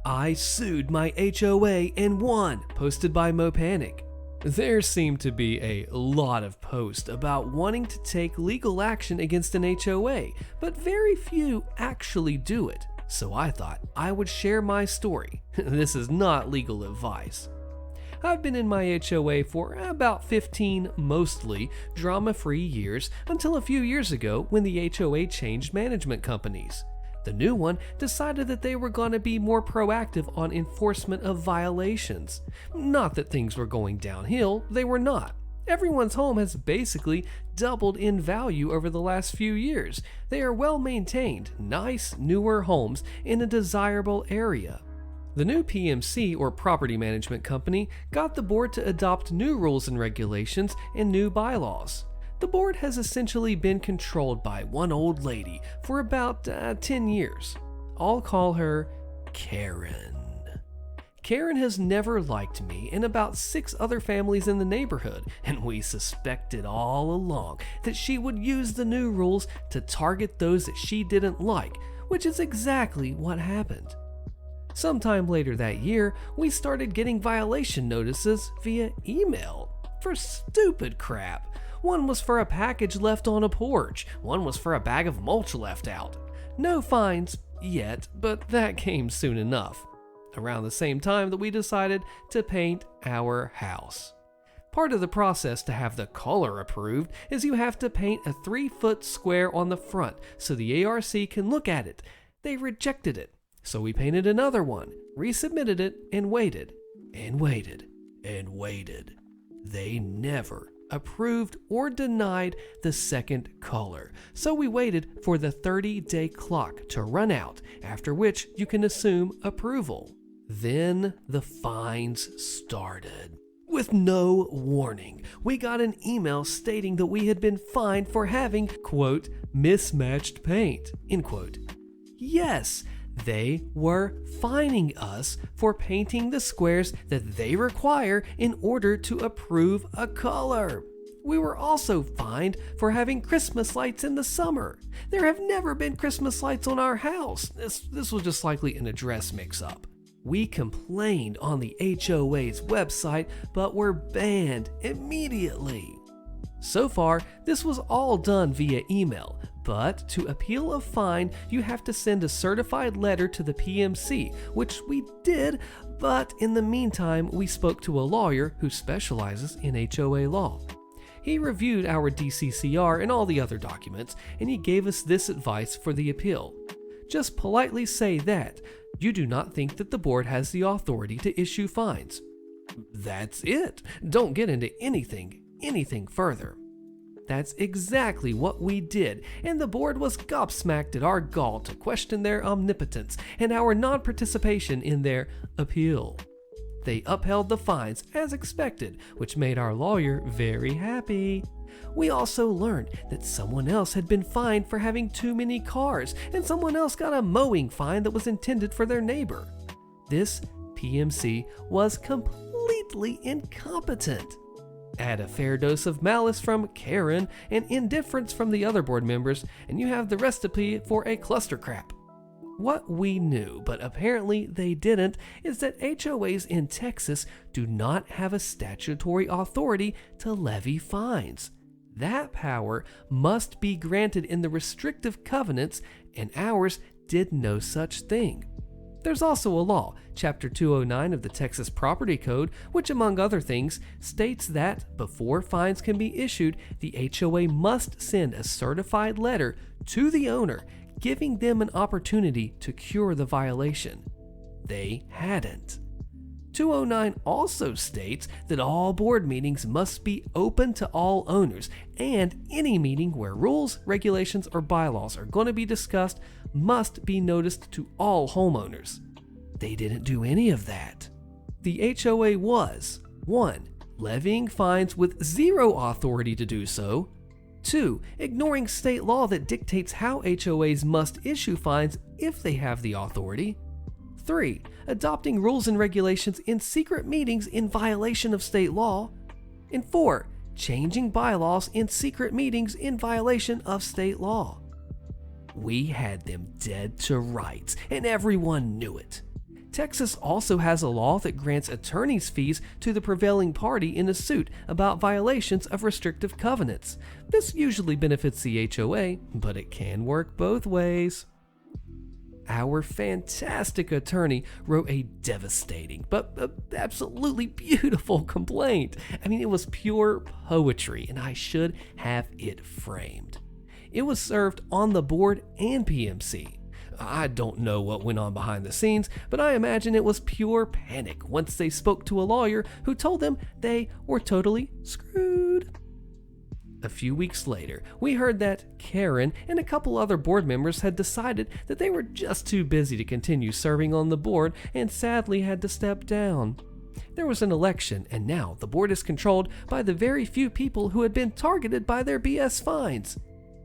I sued my HOA and won, posted by Mopanic. There seemed to be a lot of posts about wanting to take legal action against an HOA, but very few actually do it, so I thought I would share my story. This is not legal advice. I've been in my HOA for about 15 mostly drama-free years until a few years ago when the HOA changed management companies. The new one decided that they were going to be more proactive on enforcement of violations. Not that things were going downhill, they were not. Everyone's home has basically doubled in value over the last few years. They are well maintained, nice, newer homes in a desirable area. The new PMC, or property management company, got the board to adopt new rules and regulations and new bylaws. The board has essentially been controlled by one old lady for about 10 years. I'll call her Karen. Karen has never liked me and about 6 other families in the neighborhood, and we suspected all along that she would use the new rules to target those that she didn't like, which is exactly what happened. Sometime later that year, we started getting violation notices via email for stupid crap. One was for a package left on a porch, one was for a bag of mulch left out. No fines yet, but that came soon enough. Around the same time that we decided to paint our house. Part of the process to have the color approved is you have to paint a 3-foot square on the front so the ARC can look at it. They rejected it, so we painted another one, resubmitted it, and waited, and waited, and waited. They never approved or denied the second color, so we waited for the 30-day clock to run out, after which you can assume approval. Then the fines started. With no warning, we got an email stating that we had been fined for having, quote, mismatched paint, end quote. Yes, they were fining us for painting the squares that they require in order to approve a color. We were also fined for having Christmas lights in the summer. There have never been Christmas lights on our house. This was just likely an address mix-up. We complained on the HOA's website, but were banned immediately. So far, this was all done via email, but to appeal a fine, you have to send a certified letter to the PMC, which we did, but in the meantime, we spoke to a lawyer who specializes in HOA law. He reviewed our DCCR and all the other documents, and he gave us this advice for the appeal. Just politely say that you do not think that the board has the authority to issue fines. That's it. Don't get into anything further. That's exactly what we did, and the board was gobsmacked at our gall to question their omnipotence and our non-participation in their appeal. They upheld the fines as expected, which made our lawyer very happy. We also learned that someone else had been fined for having too many cars, and someone else got a mowing fine that was intended for their neighbor. This PMC was completely incompetent. Add a fair dose of malice from Karen and indifference from the other board members, and you have the recipe for a cluster crap. What we knew, but apparently they didn't, is that HOAs in Texas do not have a statutory authority to levy fines. That power must be granted in the restrictive covenants, and ours did no such thing. There's also a law, Chapter 209 of the Texas Property Code, which among other things states that before fines can be issued, the HOA must send a certified letter to the owner, giving them an opportunity to cure the violation. They hadn't. 209 also states that all board meetings must be open to all owners, and any meeting where rules, regulations, or bylaws are going to be discussed must be noticed to all homeowners. They didn't do any of that. The HOA was 1. Levying fines with zero authority to do so. 2. Ignoring state law that dictates how HOAs must issue fines if they have the authority. 3. Adopting rules and regulations in secret meetings in violation of state law. And 4. Changing bylaws in secret meetings in violation of state law. We had them dead to rights, and everyone knew it. Texas also has a law that grants attorney's fees to the prevailing party in a suit about violations of restrictive covenants. This usually benefits the HOA, but it can work both ways. Our fantastic attorney wrote a devastating but absolutely beautiful complaint. I mean, it was pure poetry, and I should have it framed. It was served on the board and PMC. I don't know what went on behind the scenes, but I imagine it was pure panic once they spoke to a lawyer who told them they were totally screwed. A few weeks later, we heard that Karen and a couple other board members had decided that they were just too busy to continue serving on the board and sadly had to step down. There was an election, and now the board is controlled by the very few people who had been targeted by their BS fines.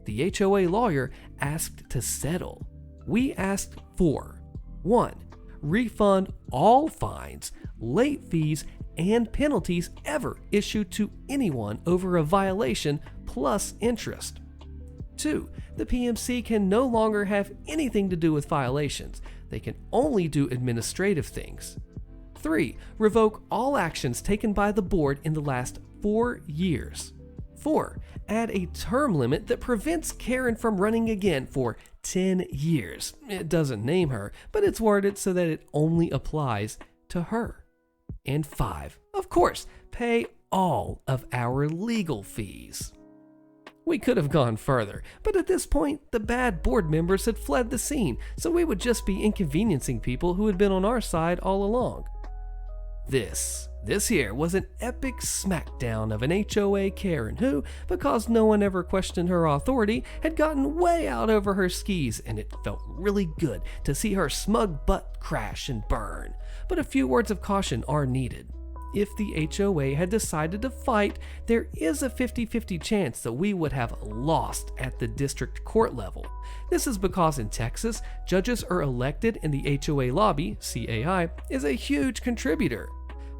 The HOA lawyer asked to settle. We asked for 1. Refund all fines, late fees, and penalties ever issued to anyone over a violation plus interest. 2. The PMC can no longer have anything to do with violations. They can only do administrative things. 3. Revoke all actions taken by the board in the last 4 years. 4. Add a term limit that prevents Karen from running again for 10 years. It doesn't name her, but it's worded so that it only applies to her. And 5, of course, pay all of our legal fees. We could have gone further, but at this point, the bad board members had fled the scene, so we would just be inconveniencing people who had been on our side all along. This here was an epic smackdown of an HOA Karen who, because no one ever questioned her authority, had gotten way out over her skis, and it felt really good to see her smug butt crash and burn. But a few words of caution are needed. If the HOA had decided to fight, there is a 50-50 chance that we would have lost at the district court level. This is because in Texas, judges are elected and the HOA lobby, CAI, is a huge contributor.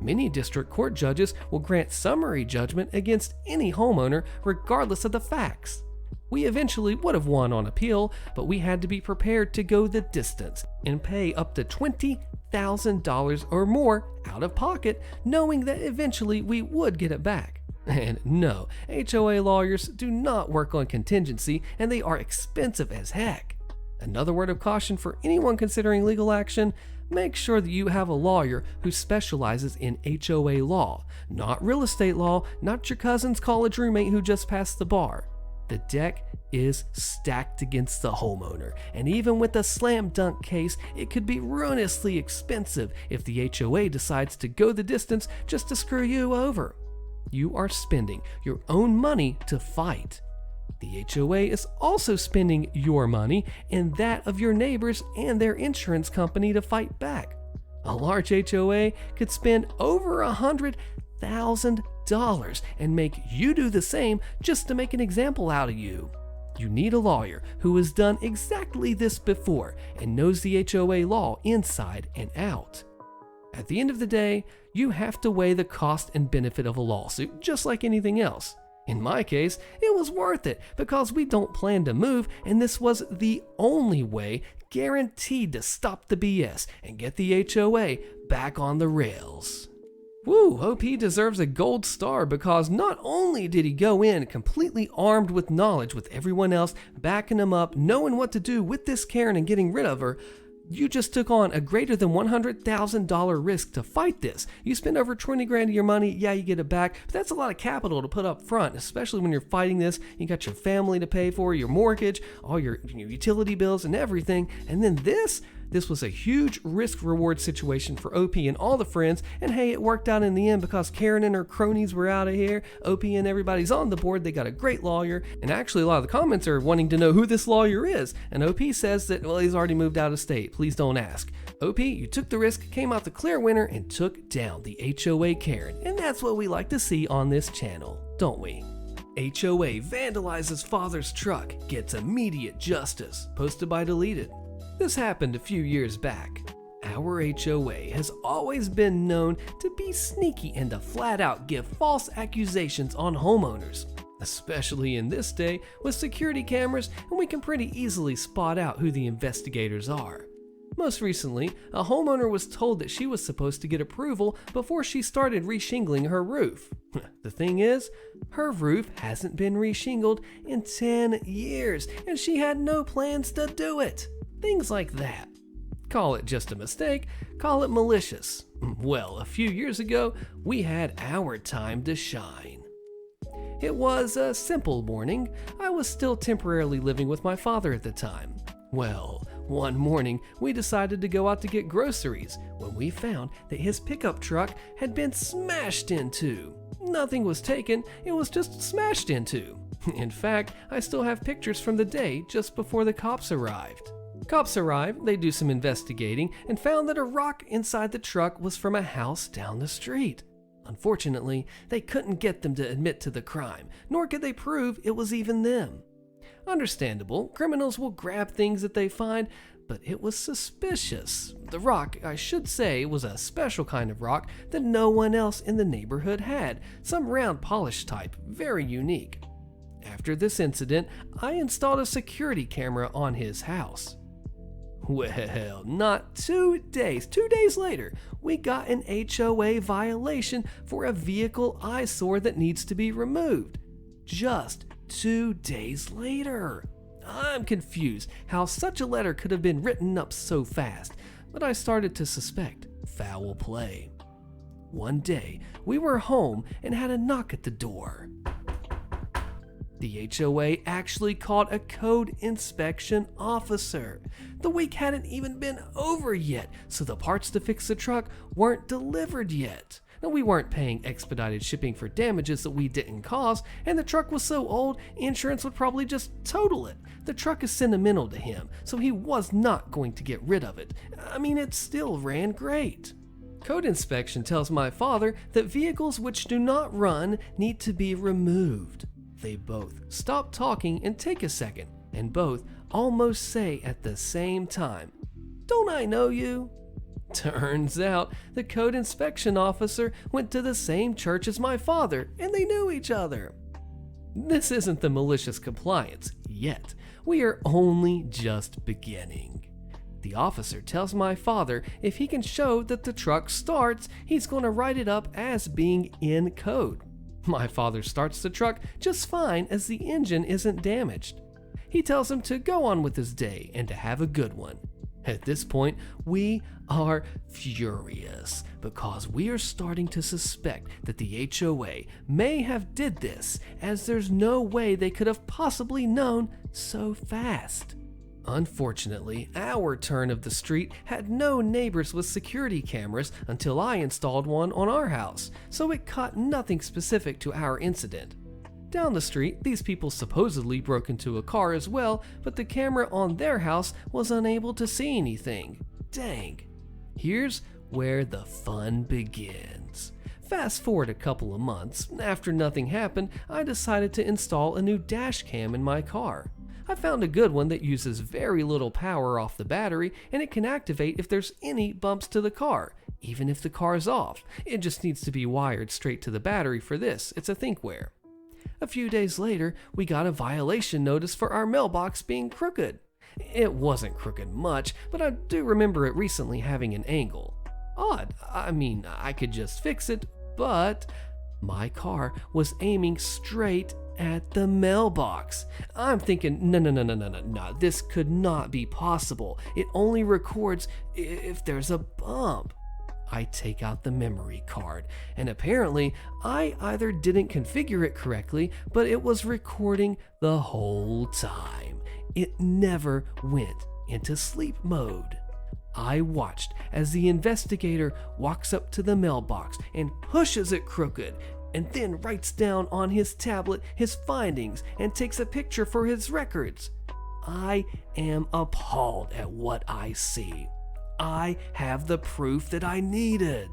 Many district court judges will grant summary judgment against any homeowner regardless of the facts. We eventually would have won on appeal, but we had to be prepared to go the distance and pay up to $20,000 or more out of pocket, knowing that eventually we would get it back. And no, HOA lawyers do not work on contingency, and they are expensive as heck. Another word of caution for anyone considering legal action: make sure that you have a lawyer who specializes in HOA law, not real estate law, not your cousin's college roommate who just passed the bar. The deck is stacked against the homeowner, and even with a slam dunk case, it could be ruinously expensive if the HOA decides to go the distance just to screw you over. You are spending your own money to fight. The HOA is also spending your money and that of your neighbors and their insurance company to fight back. A large HOA could spend over $100,000 and make you do the same just to make an example out of you. You need a lawyer who has done exactly this before and knows the HOA law inside and out. At the end of the day, you have to weigh the cost and benefit of a lawsuit just like anything else. In my case, it was worth it because we don't plan to move, and this was the only way guaranteed to stop the BS and get the HOA back on the rails. Woo, OP deserves a gold star because not only did he go in completely armed with knowledge with everyone else backing him up, knowing what to do with this Karen and getting rid of her, you just took on a greater than $100,000 risk to fight this. You spend over 20 grand of your money, yeah, you get it back, but that's a lot of capital to put up front, especially when you're fighting this. You got your family to pay for, your mortgage, all your utility bills and everything. And then this was a huge risk-reward situation for OP and all the friends, and hey, it worked out in the end because Karen and her cronies were out of here. OP and everybody's on the board. They got a great lawyer, and actually a lot of the comments are wanting to know who this lawyer is, and OP says that, well, he's already moved out of state. Please don't ask. OP, you took the risk, came out the clear winner, and took down the HOA Karen, and that's what we like to see on this channel, don't we? HOA vandalizes father's truck, gets immediate justice, posted by Deleted. This happened a few years back. Our HOA has always been known to be sneaky and to flat out give false accusations on homeowners, especially in this day with security cameras, and we can pretty easily spot out who the investigators are. Most recently, a homeowner was told that she was supposed to get approval before she started reshingling her roof. The thing is, her roof hasn't been reshingled in 10 years, and she had no plans to do it. Things like that. Call it just a mistake, call it malicious. Well, a few years ago, we had our time to shine. It was a simple morning. I was still temporarily living with my father at the time. Well, one morning we decided to go out to get groceries when we found that his pickup truck had been smashed into. Nothing was taken, it was just smashed into. In fact, I still have pictures from the day just before the cops arrived. Cops arrived, they do some investigating, and found that a rock inside the truck was from a house down the street. Unfortunately, they couldn't get them to admit to the crime, nor could they prove it was even them. Understandable, criminals will grab things that they find, but it was suspicious. The rock, I should say, was a special kind of rock that no one else in the neighborhood had, some round polished type, very unique. After this incident, I installed a security camera on his house. Well, not 2 days. 2 days later, we got an HOA violation for a vehicle eyesore that needs to be removed. Just 2 days later. I'm confused how such a letter could have been written up so fast, but I started to suspect foul play. One day, we were home and had a knock at the door. The HOA actually called a code inspection officer. The week hadn't even been over yet, so the parts to fix the truck weren't delivered yet. Now, we weren't paying expedited shipping for damages that we didn't cause, and the truck was so old, insurance would probably just total it. The truck is sentimental to him, so he was not going to get rid of it. I mean, it still ran great. Code inspection tells my father that vehicles which do not run need to be removed. They both stop talking and take a second, and both almost say at the same time, "Don't I know you?" Turns out the code inspection officer went to the same church as my father, and they knew each other. This isn't the malicious compliance yet. We are only just beginning. The officer tells my father if he can show that the truck starts, he's going to write it up as being in code. My father starts the truck just fine as the engine isn't damaged. He tells him to go on with his day and to have a good one. At this point, we are furious because we are starting to suspect that the HOA may have did this, as there's no way they could have possibly known so fast. Unfortunately, our turn of the street had no neighbors with security cameras until I installed one on our house, so it caught nothing specific to our incident. Down the street, these people supposedly broke into a car as well, but the camera on their house was unable to see anything. Dang. Here's where the fun begins. Fast forward a couple of months, after nothing happened, I decided to install a new Dashcam in my car. I found a good one that uses very little power off the battery, and it can activate if there's any bumps to the car, even if the car's off. It just needs to be wired straight to the battery for this. It's a thinkware. A few days later, we got a violation notice for our mailbox being crooked. It wasn't crooked much, but I do remember it recently having an angle. Odd. I mean, I could just fix it, but my car was aiming straight at the mailbox. I'm thinking, no, this could not be possible. It only records if there's a bump. I take out the memory card, and apparently I either didn't configure it correctly, but it was recording the whole time. It never went into sleep mode. I watched as the investigator walks up to the mailbox and pushes it crooked, and then writes down on his tablet his findings and takes a picture for his records. I am appalled at what I see. I have the proof that I needed.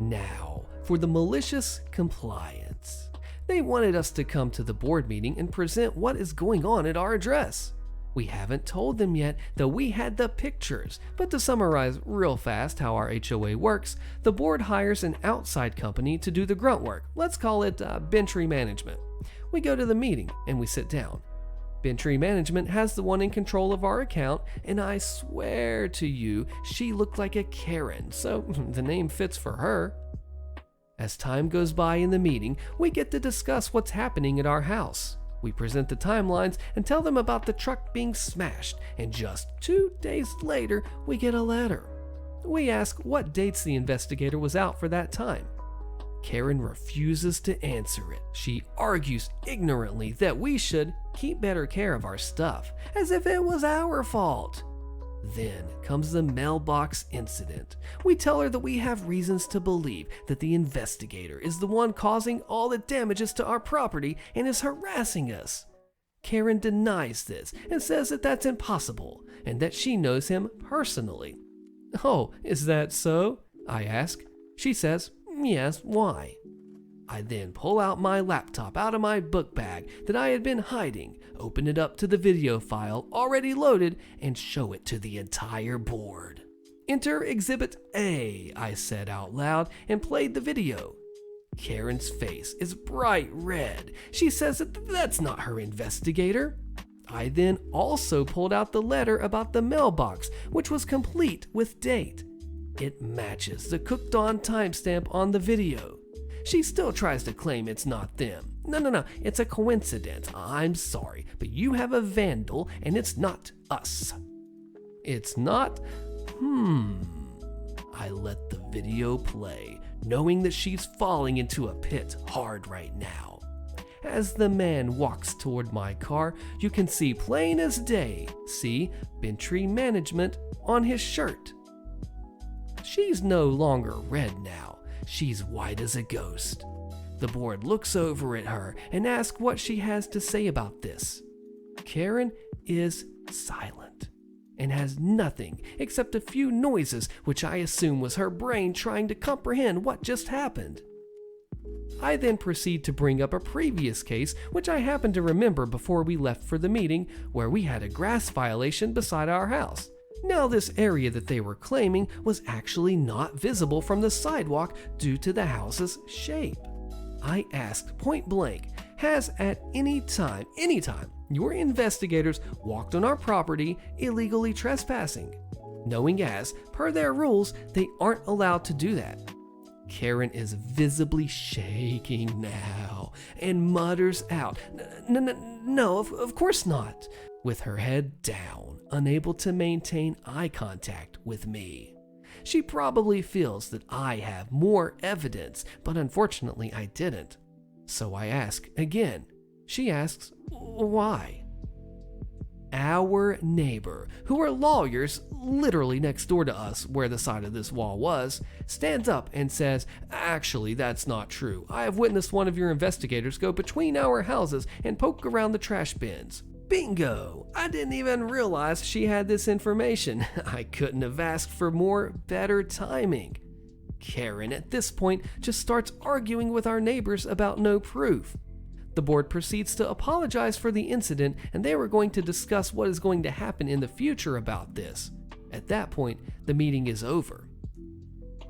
Now, for the malicious compliance. They wanted us to come to the board meeting and present what is going on at our address. We haven't told them yet that we had the pictures, but to summarize real fast how our HOA works, the board hires an outside company to do the grunt work. Let's call it bench management. We go to the meeting and we sit down. Bentry Management has the one in control of our account, and I swear to you, she looked like a Karen, so the name fits for her. As time goes by in the meeting, we get to discuss what's happening at our house. We present the timelines and tell them about the truck being smashed, and just 2 days later, we get a letter. We ask what dates the investigator was out for that time. Karen refuses to answer it. She argues ignorantly that we should keep better care of our stuff, as if it was our fault. Then comes the mailbox incident. We tell her that we have reasons to believe that the investigator is the one causing all the damages to our property and is harassing us. Karen denies this and says that that's impossible and that she knows him personally. "Oh, is that so?" I ask. She says, "Yes, why?" I then pull out my laptop out of my book bag that I had been hiding, open it up to the video file already loaded, and show it to the entire board. "Enter Exhibit A," I said out loud and played the video. Karen's face is bright red. She says that that's not her investigator. I then also pulled out the letter about the mailbox, which was complete with date. It matches the cooked on timestamp on the video. She still tries to claim it's not them. No, it's a coincidence. I'm sorry, but you have a vandal and it's not us. It's not? I let the video play, knowing that she's falling into a pit hard right now. As the man walks toward my car, you can see plain as day, see Bentry Management on his shirt. She's no longer red now. She's white as a ghost. The board looks over at her and asks what she has to say about this. Karen is silent and has nothing except a few noises, which I assume was her brain trying to comprehend what just happened. I then proceed to bring up a previous case, which I happen to remember before we left for the meeting, where we had a grass violation beside our house. Now, this area that they were claiming was actually not visible from the sidewalk due to the house's shape. I asked point blank, has at any time, your investigators walked on our property illegally trespassing? Knowing as, per their rules, they aren't allowed to do that. Karen is visibly shaking now and mutters out, No, of course not, with her head down, unable to maintain eye contact with me. She probably feels that I have more evidence, but unfortunately I didn't. So I ask again. She asks, why? Our neighbor, who are lawyers literally next door to us where the side of this wall was, stands up and says, actually, that's not true. I have witnessed one of your investigators go between our houses and poke around the trash bins. Bingo! I didn't even realize she had this information. I couldn't have asked for better timing. Karen, at this point, just starts arguing with our neighbors about no proof. The board proceeds to apologize for the incident, and they were going to discuss what is going to happen in the future about this. At that point, the meeting is over.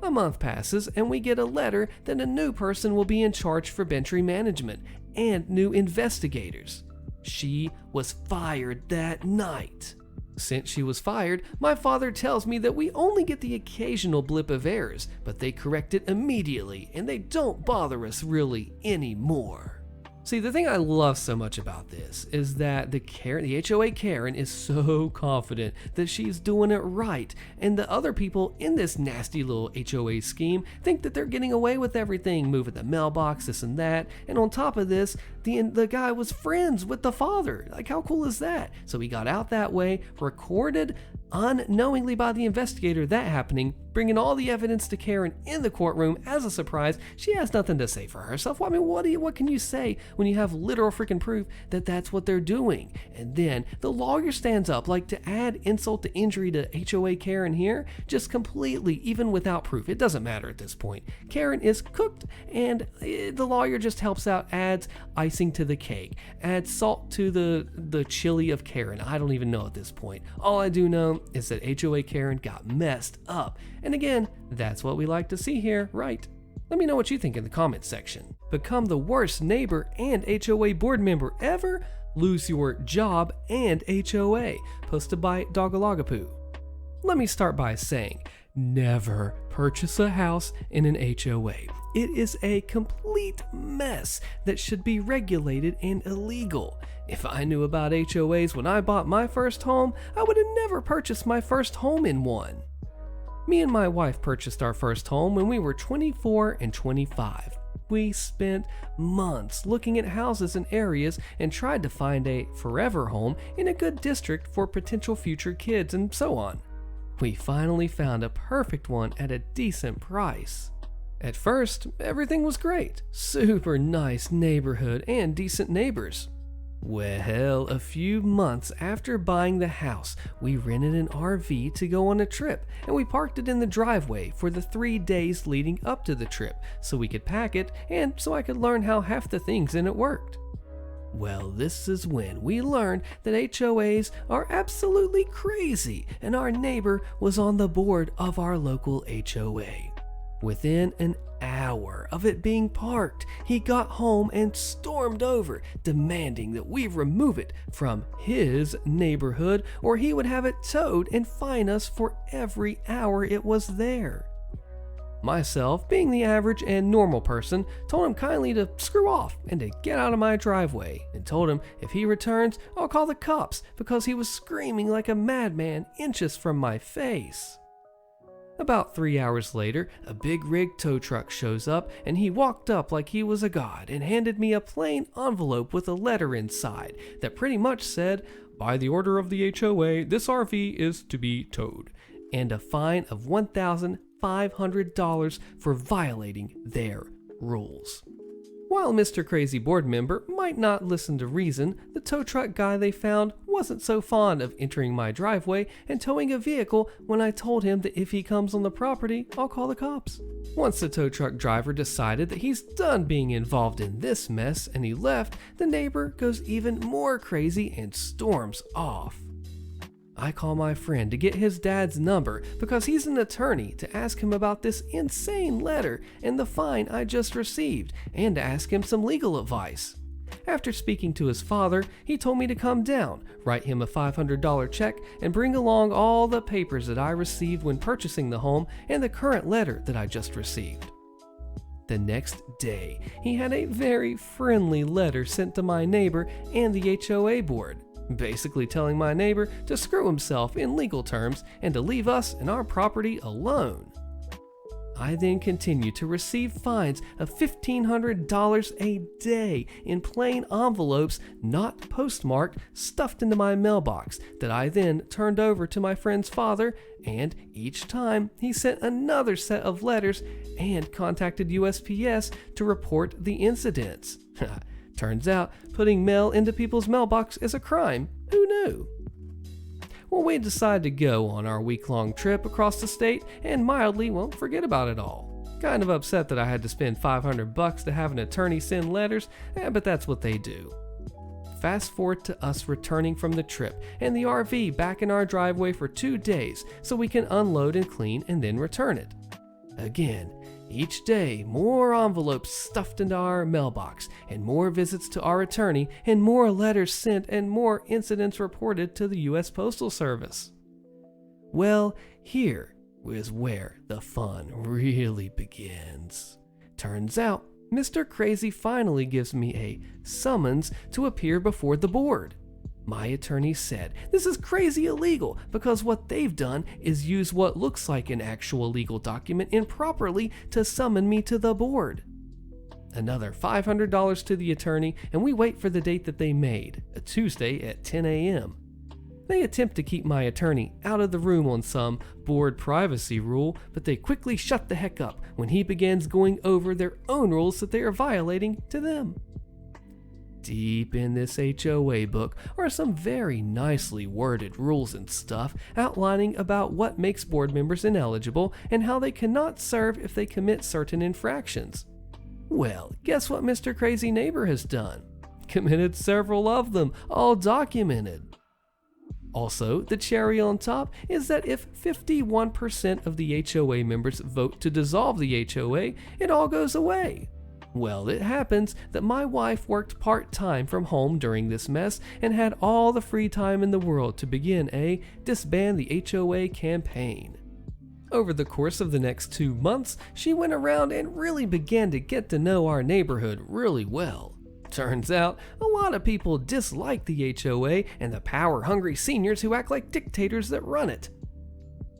A month passes, and we get a letter that a new person will be in charge for Bentry Management and new investigators. She was fired that night. Since she was fired, my father tells me that we only get the occasional blip of errors, but they correct it immediately, and they don't bother us really anymore. See, the thing I love so much about this is that the HOA Karen is so confident that she's doing it right, and the other people in this nasty little HOA scheme think that they're getting away with everything, moving the mailbox, this and that, and on top of this, the guy was friends with the father. Like, how cool is that? So he got out that way, recorded unknowingly by the investigator that happening, bringing all the evidence to Karen in the courtroom as a surprise. She has nothing to say for herself. I mean, what can you say when you have literal freaking proof that that's what they're doing? And then the lawyer stands up, like, to add insult to injury to HOA Karen here, just completely, even without proof. It doesn't matter at this point. Karen is cooked, and the lawyer just helps out, adds icing to the cake, adds salt to the chili of Karen. I don't even know at this point. All I do know is that HOA Karen got messed up. And again, that's what we like to see here, right? Let me know what you think in the comments section. Become the worst neighbor and HOA board member ever? Lose Your Job and HOA, posted by Dogalagapoo. Let me start by saying, never purchase a house in an HOA. It is a complete mess that should be regulated and illegal. If I knew about HOAs when I bought my first home, I would have never purchased my first home in one. Me and my wife purchased our first home when we were 24 and 25. We spent months looking at houses and areas and tried to find a forever home in a good district for potential future kids and so on. We finally found a perfect one at a decent price. At first, everything was great. Super nice neighborhood and decent neighbors. Well, a few months after buying the house, we rented an RV to go on a trip, and we parked it in the driveway for the 3 days leading up to the trip so we could pack it and so I could learn how half the things in it worked. Well, this is when we learned that HOAs are absolutely crazy, and our neighbor was on the board of our local HOA. Within an hour of it being parked, he got home and stormed over, demanding that we remove it from his neighborhood or he would have it towed and fine us for every hour it was there. Myself, being the average and normal person, told him kindly to screw off and to get out of my driveway, and told him if he returns, I'll call the cops because he was screaming like a madman inches from my face. About 3 hours later, a big rig tow truck shows up, and he walked up like he was a god and handed me a plain envelope with a letter inside that pretty much said, "By the order of the HOA, this RV is to be towed," and a fine of $1,500 for violating their rules. While Mr. Crazy board member might not listen to reason, the tow truck guy they found wasn't so fond of entering my driveway and towing a vehicle when I told him that if he comes on the property, I'll call the cops. Once the tow truck driver decided that he's done being involved in this mess and he left, the neighbor goes even more crazy and storms off. I call my friend to get his dad's number because he's an attorney to ask him about this insane letter and the fine I just received and to ask him some legal advice. After speaking to his father, he told me to come down, write him a $500 check, and bring along all the papers that I received when purchasing the home and the current letter that I just received. The next day, he had a very friendly letter sent to my neighbor and the HOA board, basically telling my neighbor to screw himself in legal terms and to leave us and our property alone. I then continued to receive fines of $1,500 a day in plain envelopes not postmarked stuffed into my mailbox that I then turned over to my friend's father, and each time he sent another set of letters and contacted USPS to report the incidents. Turns out, putting mail into people's mailbox is a crime. Who knew? Well, we decided to go on our week-long trip across the state and mildly, forget about it all. Kind of upset that I had to spend $500 to have an attorney send letters, but that's what they do. Fast forward to us returning from the trip and the RV back in our driveway for 2 days so we can unload and clean and then return it. Again, each day, more envelopes stuffed into our mailbox, and more visits to our attorney, and more letters sent, and more incidents reported to the U.S. Postal Service. Well, here is where the fun really begins. Turns out, Mr. Crazy finally gives me a summons to appear before the board. My attorney said this is crazy illegal because what they've done is use what looks like an actual legal document improperly to summon me to the board. Another $500 to the attorney, and we wait for the date that they made, a Tuesday at 10 a.m. They attempt to keep my attorney out of the room on some board privacy rule, but they quickly shut the heck up when he begins going over their own rules that they are violating to them. Deep in this HOA book are some very nicely worded rules and stuff outlining about what makes board members ineligible and how they cannot serve if they commit certain infractions. Well, guess what Mr. Crazy Neighbor has done? Committed several of them, all documented. Also, the cherry on top is that if 51% of the HOA members vote to dissolve the HOA, it all goes away. Well, it happens that my wife worked part-time from home during this mess and had all the free time in the world to begin a Disband the HOA campaign. Over the course of the next 2 months, she went around and really began to get to know our neighborhood really well. Turns out, a lot of people dislike the HOA and the power-hungry seniors who act like dictators that run it.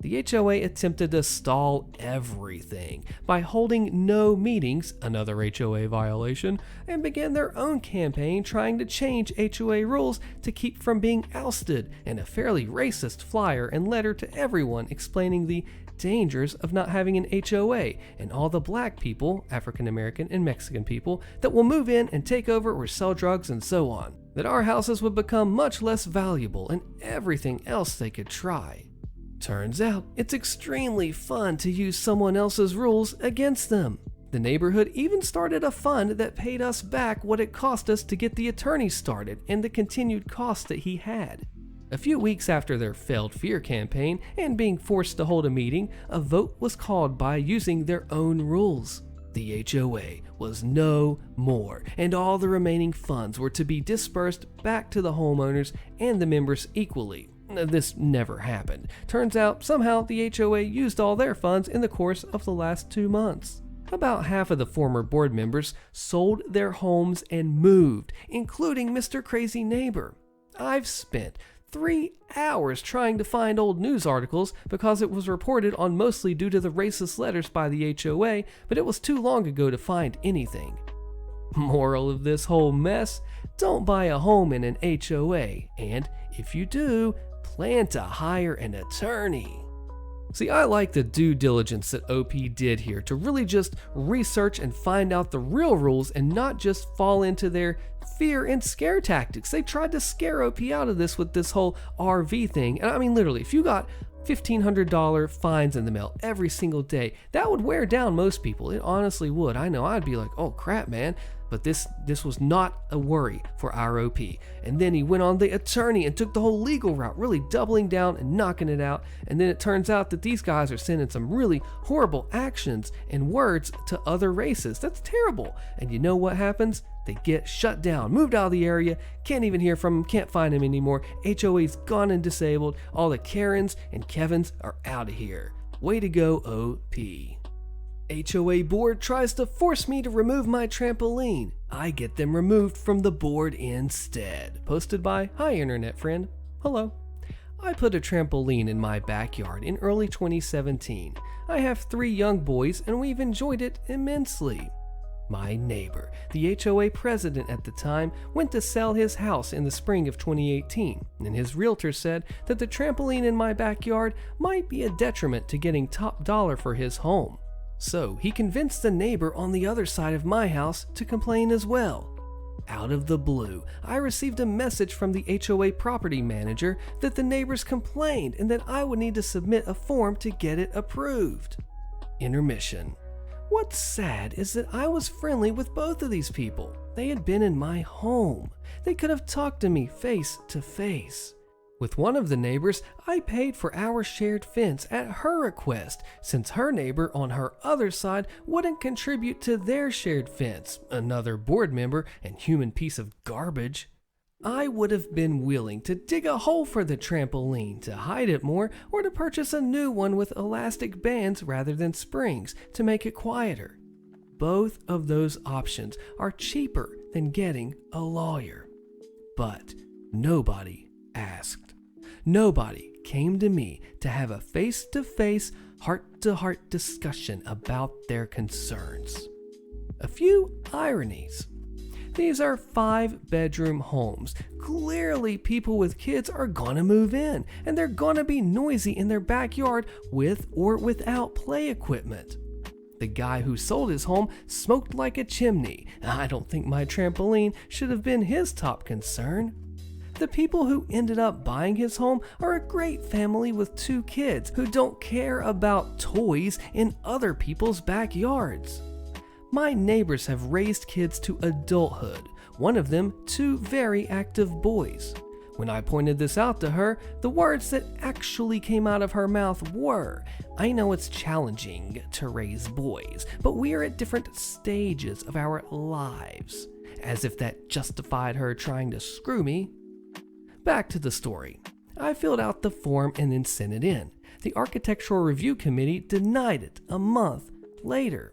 The HOA attempted to stall everything by holding no meetings, another HOA violation, and began their own campaign trying to change HOA rules to keep from being ousted, and a fairly racist flyer and letter to everyone explaining the dangers of not having an HOA and all the black people, African American and Mexican people, that will move in and take over or sell drugs and so on, that our houses would become much less valuable and everything else they could try. Turns out, it's extremely fun to use someone else's rules against them. The neighborhood even started a fund that paid us back what it cost us to get the attorney started and the continued costs that he had. A few weeks after their failed fear campaign and being forced to hold a meeting, a vote was called by using their own rules. The HOA was no more, and all the remaining funds were to be dispersed back to the homeowners and the members equally. This never happened. Turns out, somehow, the HOA used all their funds in the course of the last 2 months. About half of the former board members sold their homes and moved, including Mr. Crazy Neighbor. I've spent 3 hours trying to find old news articles because it was reported on mostly due to the racist letters by the HOA, but it was too long ago to find anything. Moral of this whole mess: don't buy a home in an HOA, and if you do, plan to hire an attorney. See, I like the due diligence that OP did here to really just research and find out the real rules and not just fall into their fear and scare tactics. They tried to scare OP out of this with this whole RV thing. And I mean, literally, if you got $1,500 fines in the mail every single day, that would wear down most people. It honestly would. I know, I'd be like, oh crap, man. But this was not a worry for our OP. And then he went on the attorney and took the whole legal route, really doubling down and knocking it out. And then it turns out that these guys are sending some really horrible actions and words to other races. That's terrible. And you know what happens? They get shut down, moved out of the area, can't even hear from them, can't find them anymore. HOA's gone and disabled. All the Karens and Kevins are out of here. Way to go, OP. HOA board tries to force me to remove my trampoline. I get them removed from the board instead. Posted by Hi Internet Friend. Hello. I put a trampoline in my backyard in early 2017. I have 3 young boys and we've enjoyed it immensely. My neighbor, the HOA president at the time, went to sell his house in the spring of 2018, and his realtor said that the trampoline in my backyard might be a detriment to getting top dollar for his home. So he convinced the neighbor on the other side of my house to complain as well. Out of the blue, I received a message from the HOA property manager that the neighbors complained and that I would need to submit a form to get it approved. Intermission. What's sad is that I was friendly with both of these people. They had been in my home. They could have talked to me face to face. With one of the neighbors, I paid for our shared fence at her request, since her neighbor on her other side wouldn't contribute to their shared fence, another board member and human piece of garbage. I would have been willing to dig a hole for the trampoline to hide it more, or to purchase a new one with elastic bands rather than springs to make it quieter. Both of those options are cheaper than getting a lawyer. But nobody asked. Nobody came to me to have a face-to-face, heart-to-heart discussion about their concerns. A few ironies. These are 5-bedroom homes. Clearly, people with kids are gonna move in, and they're gonna be noisy in their backyard with or without play equipment. The guy who sold his home smoked like a chimney. I don't think my trampoline should have been his top concern. The people who ended up buying his home are a great family with 2 kids who don't care about toys in other people's backyards. My neighbors have raised kids to adulthood, one of them 2 very active boys. When I pointed this out to her, the words that actually came out of her mouth were, "I know it's challenging to raise boys, but we are at different stages of our lives," as if that justified her trying to screw me. Back to the story. I filled out the form and then sent it in. The Architectural Review Committee denied it a month later.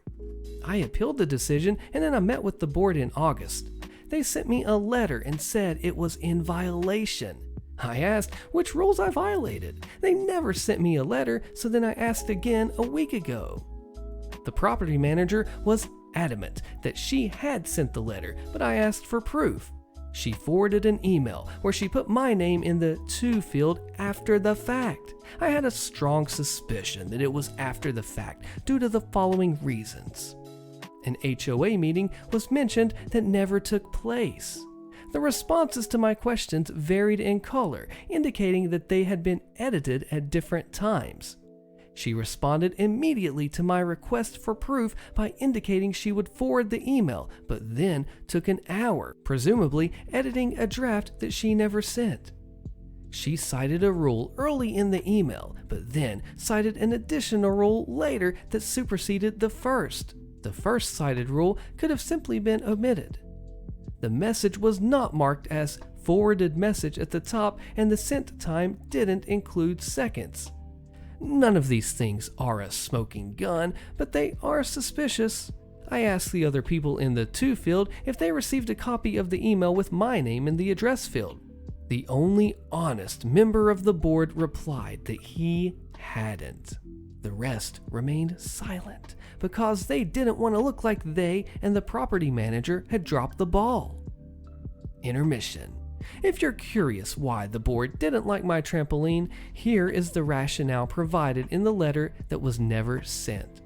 I appealed the decision, and then I met with the board in August. They sent me a letter and said it was in violation. I asked which rules I violated. They never sent me a letter, so then I asked again a week ago. The property manager was adamant that she had sent the letter, but I asked for proof. She forwarded an email where she put my name in the to field after the fact. I had a strong suspicion that it was after the fact due to the following reasons. An HOA meeting was mentioned that never took place. The responses to my questions varied in color, indicating that they had been edited at different times. She responded immediately to my request for proof by indicating she would forward the email, but then took an hour, presumably editing a draft that she never sent. She cited a rule early in the email, but then cited an additional rule later that superseded the first. The first cited rule could have simply been omitted. The message was not marked as forwarded message at the top, and the sent time didn't include seconds. None of these things are a smoking gun, but they are suspicious. I asked the other people in the to field if they received a copy of the email with my name in the address field. The only honest member of the board replied that he hadn't. The rest remained silent because they didn't want to look like they and the property manager had dropped the ball. Intermission. If you're curious why the board didn't like my trampoline, here is the rationale provided in the letter that was never sent.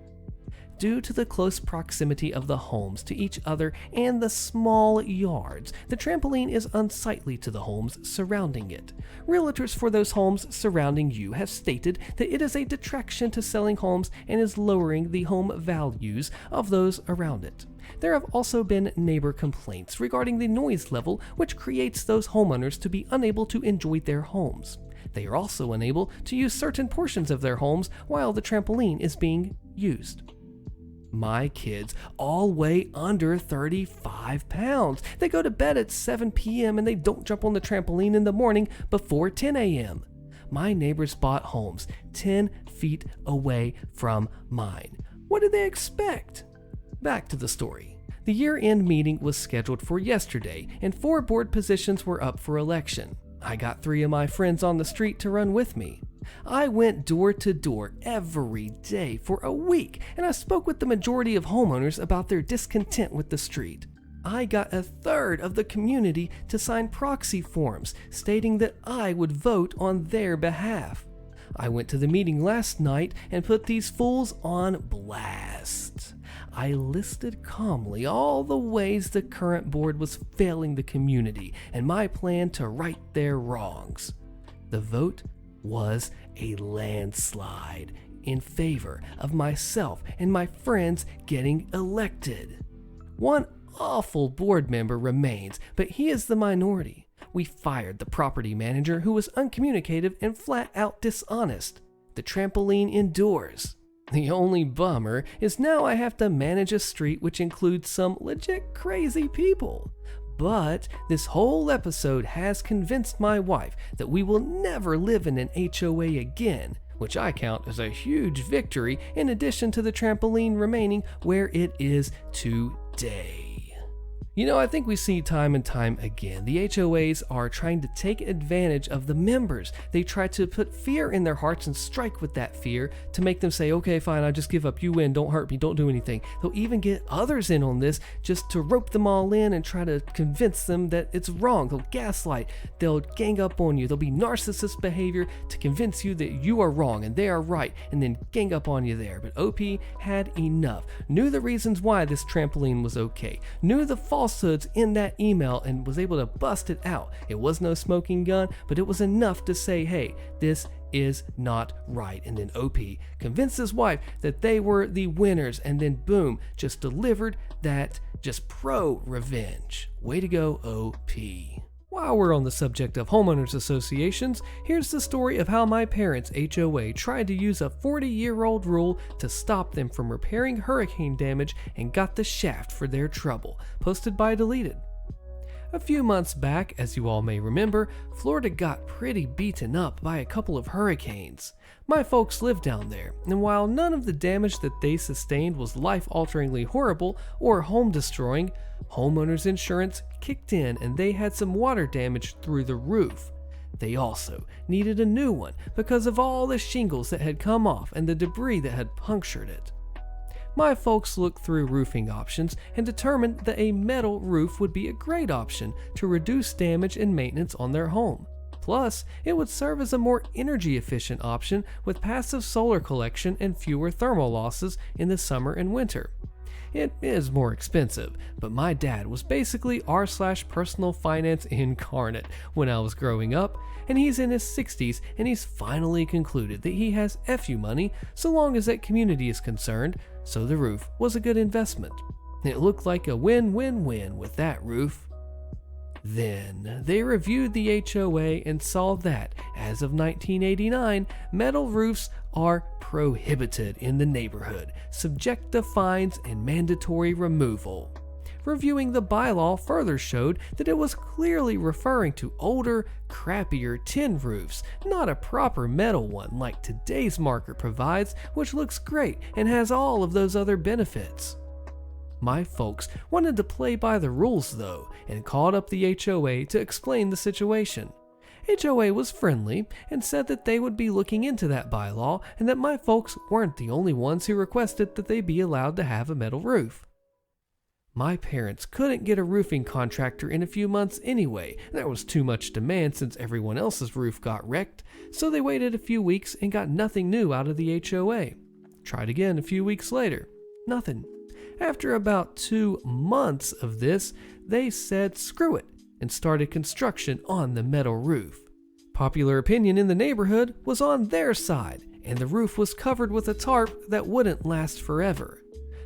Due to the close proximity of the homes to each other and the small yards, the trampoline is unsightly to the homes surrounding it. Realtors for those homes surrounding you have stated that it is a detraction to selling homes and is lowering the home values of those around it. There have also been neighbor complaints regarding the noise level, which creates those homeowners to be unable to enjoy their homes. They are also unable to use certain portions of their homes while the trampoline is being used. My kids all weigh under 35 pounds. They go to bed at 7 p.m. and they don't jump on the trampoline in the morning before 10 a.m. My neighbors bought homes 10 feet away from mine. What did they expect? Back to the story. The year-end meeting was scheduled for yesterday, and 4 board positions were up for election. I got 3 of my friends on the street to run with me. I went door to door every day for a week, and I spoke with the majority of homeowners about their discontent with the street. I got a third of the community to sign proxy forms stating that I would vote on their behalf. I went to the meeting last night and put these fools on blast. I listed calmly all the ways the current board was failing the community and my plan to right their wrongs. The vote was a landslide in favor of myself and my friends getting elected. One awful board member remains, but he is the minority. We fired the property manager who was uncommunicative and flat out dishonest. The trampoline endures. The only bummer is now I have to manage a street which includes some legit crazy people. But this whole episode has convinced my wife that we will never live in an HOA again, which I count as a huge victory in addition to the trampoline remaining where it is today. You know, I think we see time and time again, the HOAs are trying to take advantage of the members. They try to put fear in their hearts and strike with that fear to make them say, okay, fine, I just give up, you win, don't hurt me, don't do anything. They'll even get others in on this just to rope them all in and try to convince them that it's wrong. They'll gaslight, they'll gang up on you, there'll be narcissist behavior to convince you that you are wrong and they are right, and then gang up on you there. But OP had enough, knew the reasons why this trampoline was okay, knew the falsehoods in that email and was able to bust it out. It was no smoking gun, but it was enough to say, hey, this is not right. And then OP convinced his wife that they were the winners, and then boom, just delivered that just pro revenge. Way to go, OP. While we're on the subject of homeowners associations, here's the story of how my parents' HOA tried to use a 40-year-old rule to stop them from repairing hurricane damage and got the shaft for their trouble, posted by Deleted. A few months back, as you all may remember, Florida got pretty beaten up by a couple of hurricanes. My folks live down there, and while none of the damage that they sustained was life-alteringly horrible or home-destroying, homeowners insurance kicked in and they had some water damage through the roof. They also needed a new one because of all the shingles that had come off and the debris that had punctured it. My folks looked through roofing options and determined that a metal roof would be a great option to reduce damage and maintenance on their home. Plus, it would serve as a more energy-efficient option with passive solar collection and fewer thermal losses in the summer and winter. It is more expensive, but my dad was basically r/personal finance incarnate when I was growing up, and he's in his 60s and he's finally concluded that he has FU money so long as that community is concerned, so the roof was a good investment. It looked like a win-win-win with that roof. Then they reviewed the HOA and saw that, as of 1989, metal roofs are prohibited in the neighborhood, subject to fines and mandatory removal. Reviewing the bylaw further showed that it was clearly referring to older, crappier tin roofs, not a proper metal one like today's market provides, which looks great and has all of those other benefits. My folks wanted to play by the rules though, and called up the HOA to explain the situation. HOA was friendly and said that they would be looking into that bylaw and that my folks weren't the only ones who requested that they be allowed to have a metal roof. My parents couldn't get a roofing contractor in a few months anyway. There was too much demand since everyone else's roof got wrecked, so they waited a few weeks and got nothing new out of the HOA. Tried again a few weeks later. Nothing. After about 2 months of this, they said screw it and started construction on the metal roof. Popular opinion in the neighborhood was on their side, and the roof was covered with a tarp that wouldn't last forever.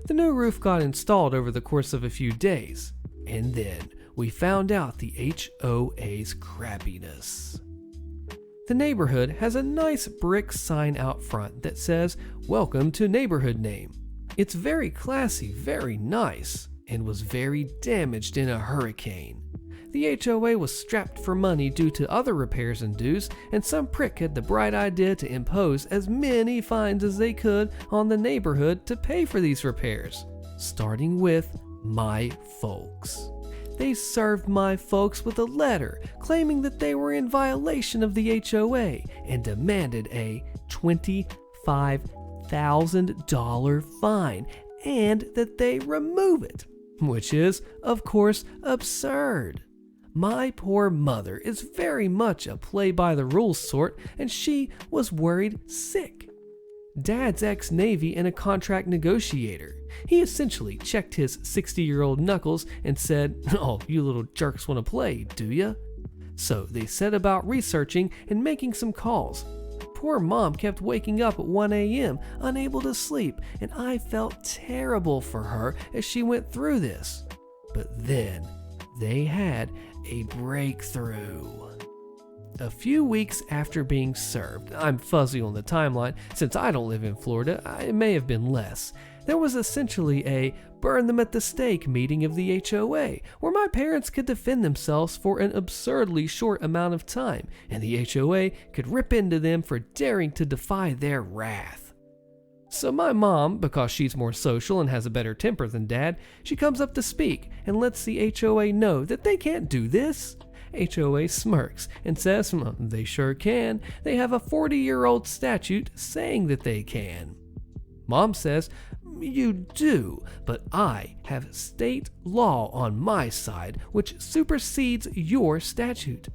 The new roof got installed over the course of a few days, and then we found out the HOA's crappiness. The neighborhood has a nice brick sign out front that says, "Welcome to neighborhood name." It's very classy, very nice, and was very damaged in a hurricane. The HOA was strapped for money due to other repairs and dues, and some prick had the bright idea to impose as many fines as they could on the neighborhood to pay for these repairs, starting with my folks. They served my folks with a letter claiming that they were in violation of the HOA and demanded a $25,000 fine and that they remove it, which is, of course, absurd. My poor mother is very much a play-by-the-rules sort, and she was worried sick. Dad's ex-Navy and a contract negotiator. He essentially checked his 60-year-old knuckles and said, "Oh, you little jerks want to play, do ya?" So they set about researching and making some calls. Poor mom kept waking up at 1 a.m., unable to sleep, and I felt terrible for her as she went through this. But then they had a breakthrough. A few weeks after being served, I'm fuzzy on the timeline since I don't live in Florida, it may have been less, there was essentially a burn them at the stake meeting of the HOA, where my parents could defend themselves for an absurdly short amount of time, and the HOA could rip into them for daring to defy their wrath. So my mom, because she's more social and has a better temper than Dad, she comes up to speak and lets the HOA know that they can't do this. HOA smirks and says, they sure can. They have a 40-year-old statute saying that they can. Mom says, you do, but I have state law on my side which supersedes your statute.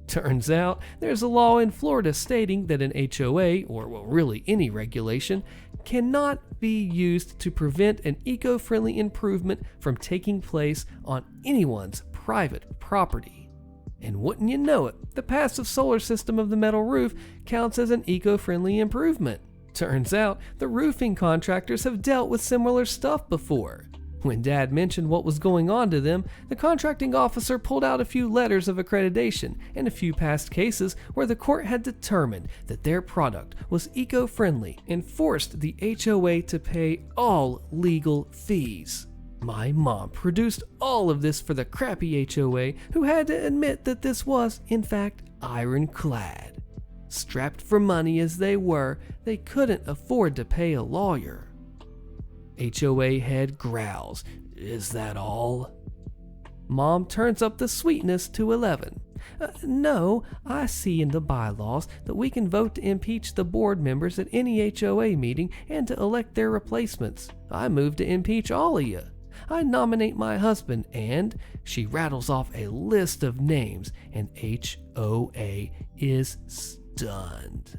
Turns out there's a law in Florida stating that an HOA, or well, really any regulation, cannot be used to prevent an eco-friendly improvement from taking place on anyone's private property. And wouldn't you know it, the passive solar system of the metal roof counts as an eco-friendly improvement. Turns out the roofing contractors have dealt with similar stuff before. When Dad mentioned what was going on to them, the contracting officer pulled out a few letters of accreditation and a few past cases where the court had determined that their product was eco-friendly and forced the HOA to pay all legal fees. My mom produced all of this for the crappy HOA, who had to admit that this was, in fact, ironclad. Strapped for money as they were, they couldn't afford to pay a lawyer. HOA head growls, "Is that all?" Mom turns up the sweetness to 11. No, I see in the bylaws that we can vote to impeach the board members at any HOA meeting and to elect their replacements. I move to impeach all of you. I nominate my husband," and she rattles off a list of names, and HOA is stunned.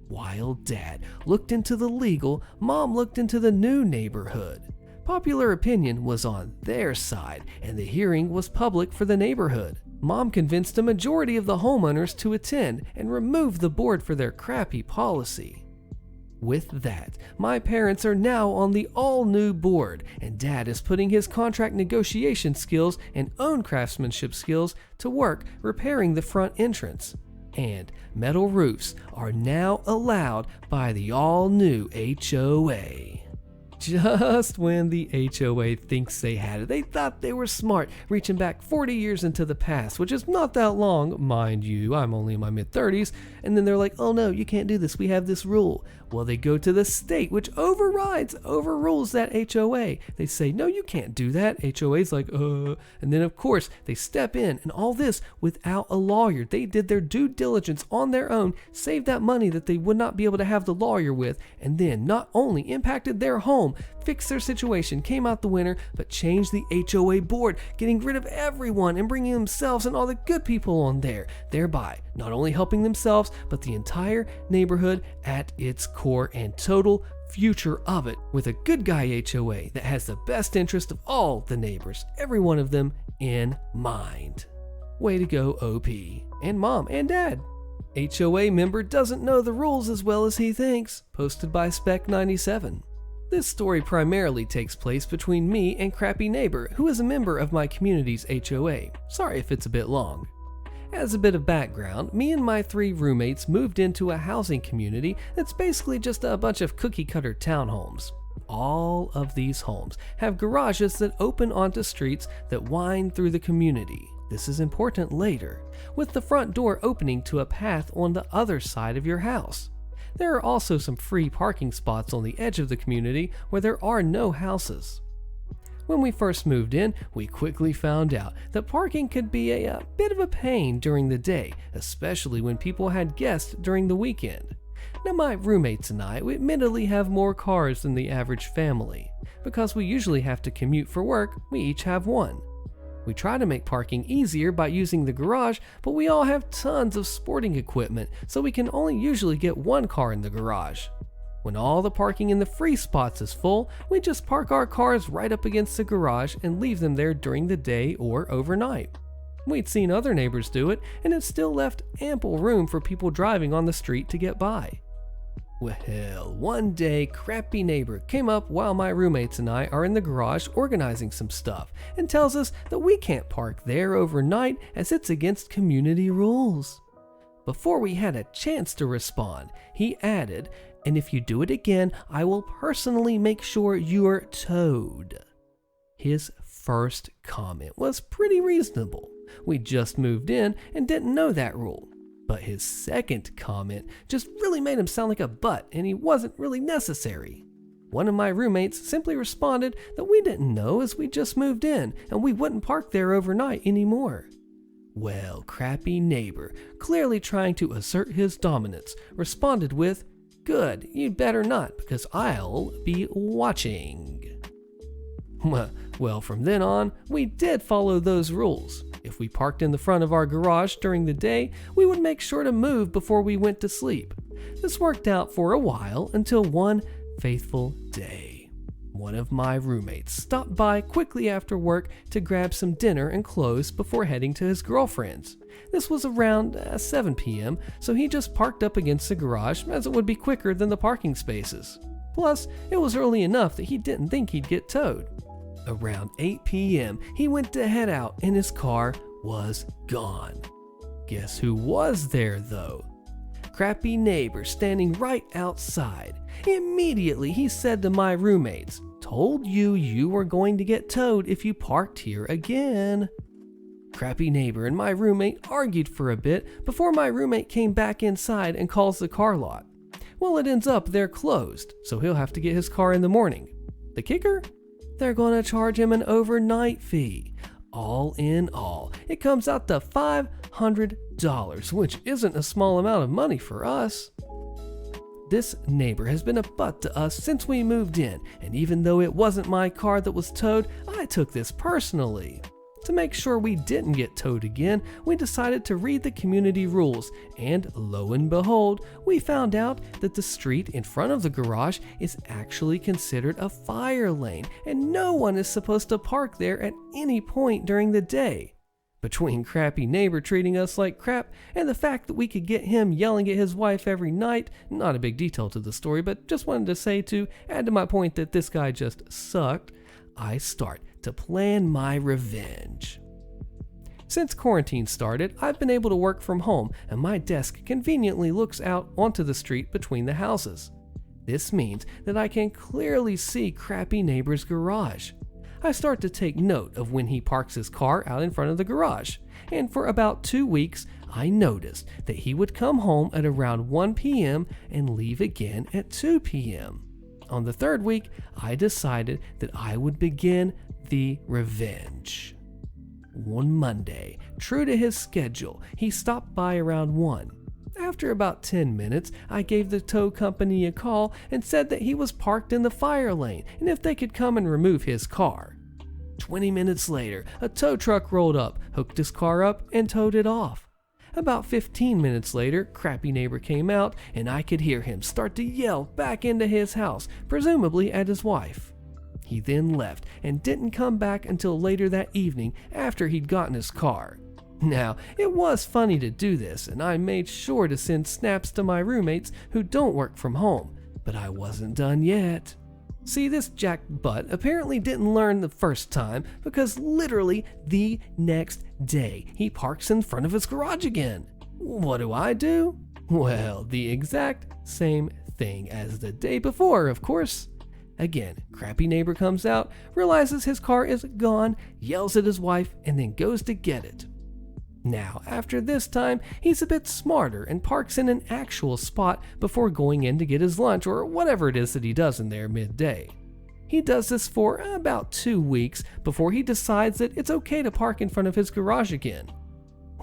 While Dad looked into the legal, Mom looked into the new neighborhood. Popular opinion was on their side, and the hearing was public for the neighborhood. Mom convinced a majority of the homeowners to attend and remove the board for their crappy policy. With that, my parents are now on the all-new board, and Dad is putting his contract negotiation skills and own craftsmanship skills to work repairing the front entrance. And metal roofs are now allowed by the all-new HOA. Just when the HOA thinks they had it, they thought they were smart, reaching back 40 years into the past, which is not that long, mind you, I'm only in my mid-30s, and then they're like, "Oh no, you can't do this, we have this rule." Well, they go to the state, which overrules that HOA. They say, "No, you can't do that." HOA's like, and then of course, they step in, and all this without a lawyer. They did their due diligence on their own, saved that money that they would not be able to have the lawyer with, and then not only impacted their home, fixed their situation, came out the winner, but changed the HOA board, getting rid of everyone and bringing themselves and all the good people on there, thereby not only helping themselves, but the entire neighborhood at its core and total future of it, with a good guy HOA that has the best interest of all the neighbors, every one of them in mind. Way to go, OP, and Mom and Dad. HOA member doesn't know the rules as well as he thinks, posted by Spec97. This story primarily takes place between me and Crappy Neighbor, who is a member of my community's HOA. Sorry if it's a bit long. As a bit of background, me and my 3 roommates moved into a housing community that's basically just a bunch of cookie-cutter townhomes. All of these homes have garages that open onto streets that wind through the community. This is important later, with the front door opening to a path on the other side of your house. There are also some free parking spots on the edge of the community where there are no houses. When we first moved in, we quickly found out that parking could be a bit of a pain during the day, especially when people had guests during the weekend. Now my roommates and I, we admittedly have more cars than the average family. Because we usually have to commute for work, we each have one. We try to make parking easier by using the garage, but we all have tons of sporting equipment, so we can only usually get one car in the garage. When all the parking in the free spots is full, we just park our cars right up against the garage and leave them there during the day or overnight. We'd seen other neighbors do it, and it still left ample room for people driving on the street to get by. Well, one day, Crappy Neighbor came up while my roommates and I are in the garage organizing some stuff and tells us that we can't park there overnight as it's against community rules. Before we had a chance to respond, he added, "And if you do it again, I will personally make sure you're towed." His first comment was pretty reasonable. We just moved in and didn't know that rule. But his second comment just really made him sound like a butt, and he wasn't really necessary. One of my roommates simply responded that we didn't know as we just moved in and we wouldn't park there overnight anymore. Well, Crappy Neighbor, clearly trying to assert his dominance, responded with, "Good, you'd better not, because I'll be watching." Well, from then on, we did follow those rules. If we parked in the front of our garage during the day, we would make sure to move before we went to sleep. This worked out for a while until one fateful day. One of my roommates stopped by quickly after work to grab some dinner and clothes before heading to his girlfriend's. This was around 7 p.m., so he just parked up against the garage as it would be quicker than the parking spaces. Plus, it was early enough that he didn't think he'd get towed. Around 8 p.m., he went to head out and his car was gone. Guess who was there though? Crappy neighbor standing right outside. Immediately he said to my roommates, "Told you were going to get towed if you parked here again." Crappy neighbor and my roommate argued for a bit before my roommate came back inside and calls the car lot. Well, it ends up they're closed, so he'll have to get his car in the morning. The kicker? They're gonna charge him an overnight fee. All in all, it comes out to $500, which isn't a small amount of money for us. This neighbor has been a butt to us since we moved in, and even though it wasn't my car that was towed, I took this personally. To make sure we didn't get towed again, we decided to read the community rules, and lo and behold, we found out that the street in front of the garage is actually considered a fire lane, and no one is supposed to park there at any point during the day. Between crappy neighbor treating us like crap and the fact that we could get him yelling at his wife every night, not a big detail to the story, but just wanted to say to add to my point that this guy just sucked, I start to plan my revenge. Since quarantine started, I've been able to work from home, and my desk conveniently looks out onto the street between the houses. This means that I can clearly see crappy neighbor's garage. I start to take note of when he parks his car out in front of the garage, and for about 2 weeks, I noticed that he would come home at around 1 p.m. and leave again at 2 p.m. On the 3rd week, I decided that I would begin the revenge. One Monday, true to his schedule, he stopped by around 1. After about 10 minutes, I gave the tow company a call and said that he was parked in the fire lane and if they could come and remove his car. 20 minutes later, a tow truck rolled up, hooked his car up, and towed it off. About 15 minutes later, crappy neighbor came out and I could hear him start to yell back into his house, presumably at his wife. He then left and didn't come back until later that evening after he'd gotten his car. Now, it was funny to do this, and I made sure to send snaps to my roommates who don't work from home, but I wasn't done yet. See, this jack butt apparently didn't learn the first time because literally the next day he parks in front of his garage again. What do? Well, the exact same thing as the day before, of course. Again, crappy neighbor comes out, realizes his car is gone, yells at his wife, and then goes to get it. Now, after this time, he's a bit smarter and parks in an actual spot before going in to get his lunch or whatever it is that he does in there midday. He does this for about 2 weeks before he decides that it's okay to park in front of his garage again.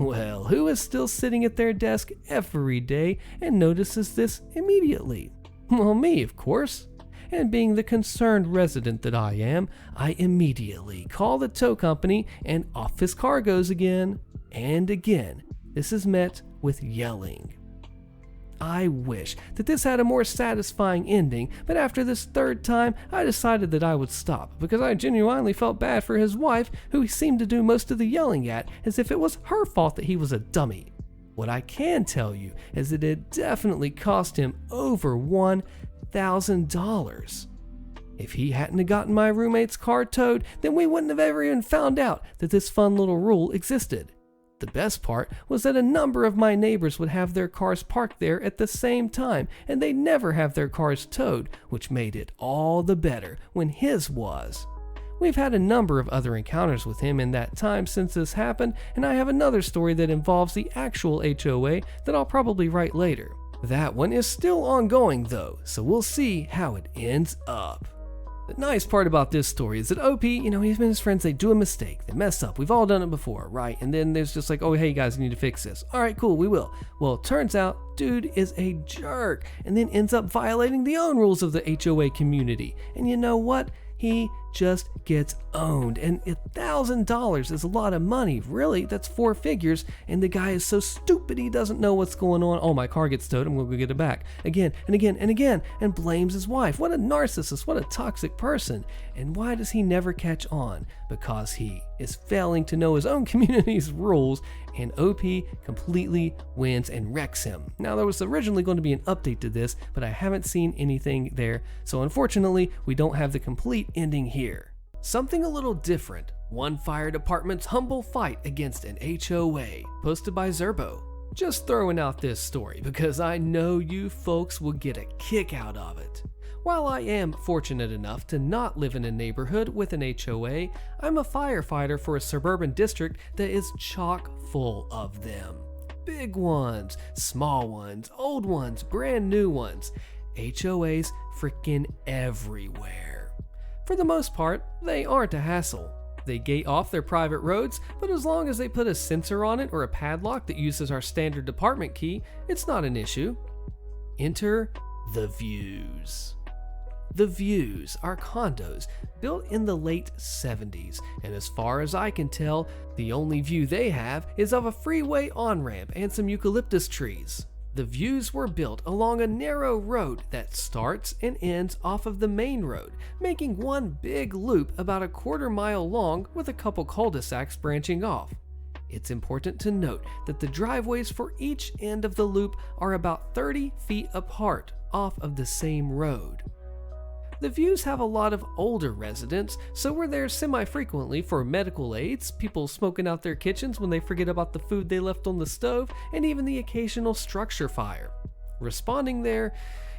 Well, who is still sitting at their desk every day and notices this immediately? Well, me, of course. And being the concerned resident that I am, I immediately call the tow company and off his car goes again. And again, this is met with yelling. I wish that this had a more satisfying ending, but after this 3rd time, I decided that I would stop because I genuinely felt bad for his wife, who he seemed to do most of the yelling at, as if it was her fault that he was a dummy. What I can tell you is that it definitely cost him over $1,000. If he hadn't have gotten my roommate's car towed, then we wouldn't have ever even found out that this fun little rule existed. The best part was that a number of my neighbors would have their cars parked there at the same time, and they never have their cars towed, which made it all the better when his was. We've had a number of other encounters with him in that time since this happened, and I have another story that involves the actual HOA that I'll probably write later. That one is still ongoing though, so we'll see how it ends up. The nice part about this story is that OP, him and his friends, they do a mistake, they mess up. We've all done it before, right? And then there's just like, oh, hey guys, you need to fix this. All right, cool, we will. Well, it turns out dude is a jerk and then ends up violating the own rules of the HOA community. And you know what? He just gets owned, and $1,000 is a lot of money. Really, that's 4 figures, and the guy is so stupid he doesn't know what's going on. Oh, my car gets towed, I'm gonna go get it back again and again and again, and blames his wife. What a narcissist, what a toxic person. And why does he never catch on? Because he is failing to know his own community's rules, and OP completely wins and wrecks him. Now, there was originally going to be an update to this, but I haven't seen anything there, so unfortunately we don't have the complete ending here. Something a little different, one fire department's humble fight against an HOA, posted by Zerbo. Just throwing out this story because I know you folks will get a kick out of it. While I am fortunate enough to not live in a neighborhood with an HOA, I'm a firefighter for a suburban district that is chock full of them. Big ones, small ones, old ones, brand new ones. HOAs freaking everywhere. For the most part, they aren't a hassle. They gate off their private roads, but as long as they put a sensor on it or a padlock that uses our standard department key, it's not an issue. Enter the views. The Views are condos built in the late 70s, and as far as I can tell, the only view they have is of a freeway on-ramp and some eucalyptus trees. The Views were built along a narrow road that starts and ends off of the main road, making one big loop about a quarter-mile long with a couple cul-de-sacs branching off. It's important to note that the driveways for each end of the loop are about 30 feet apart off of the same road. The Views have a lot of older residents, so we're there semi-frequently for medical aids, people smoking out their kitchens when they forget about the food they left on the stove, and even the occasional structure fire. Responding there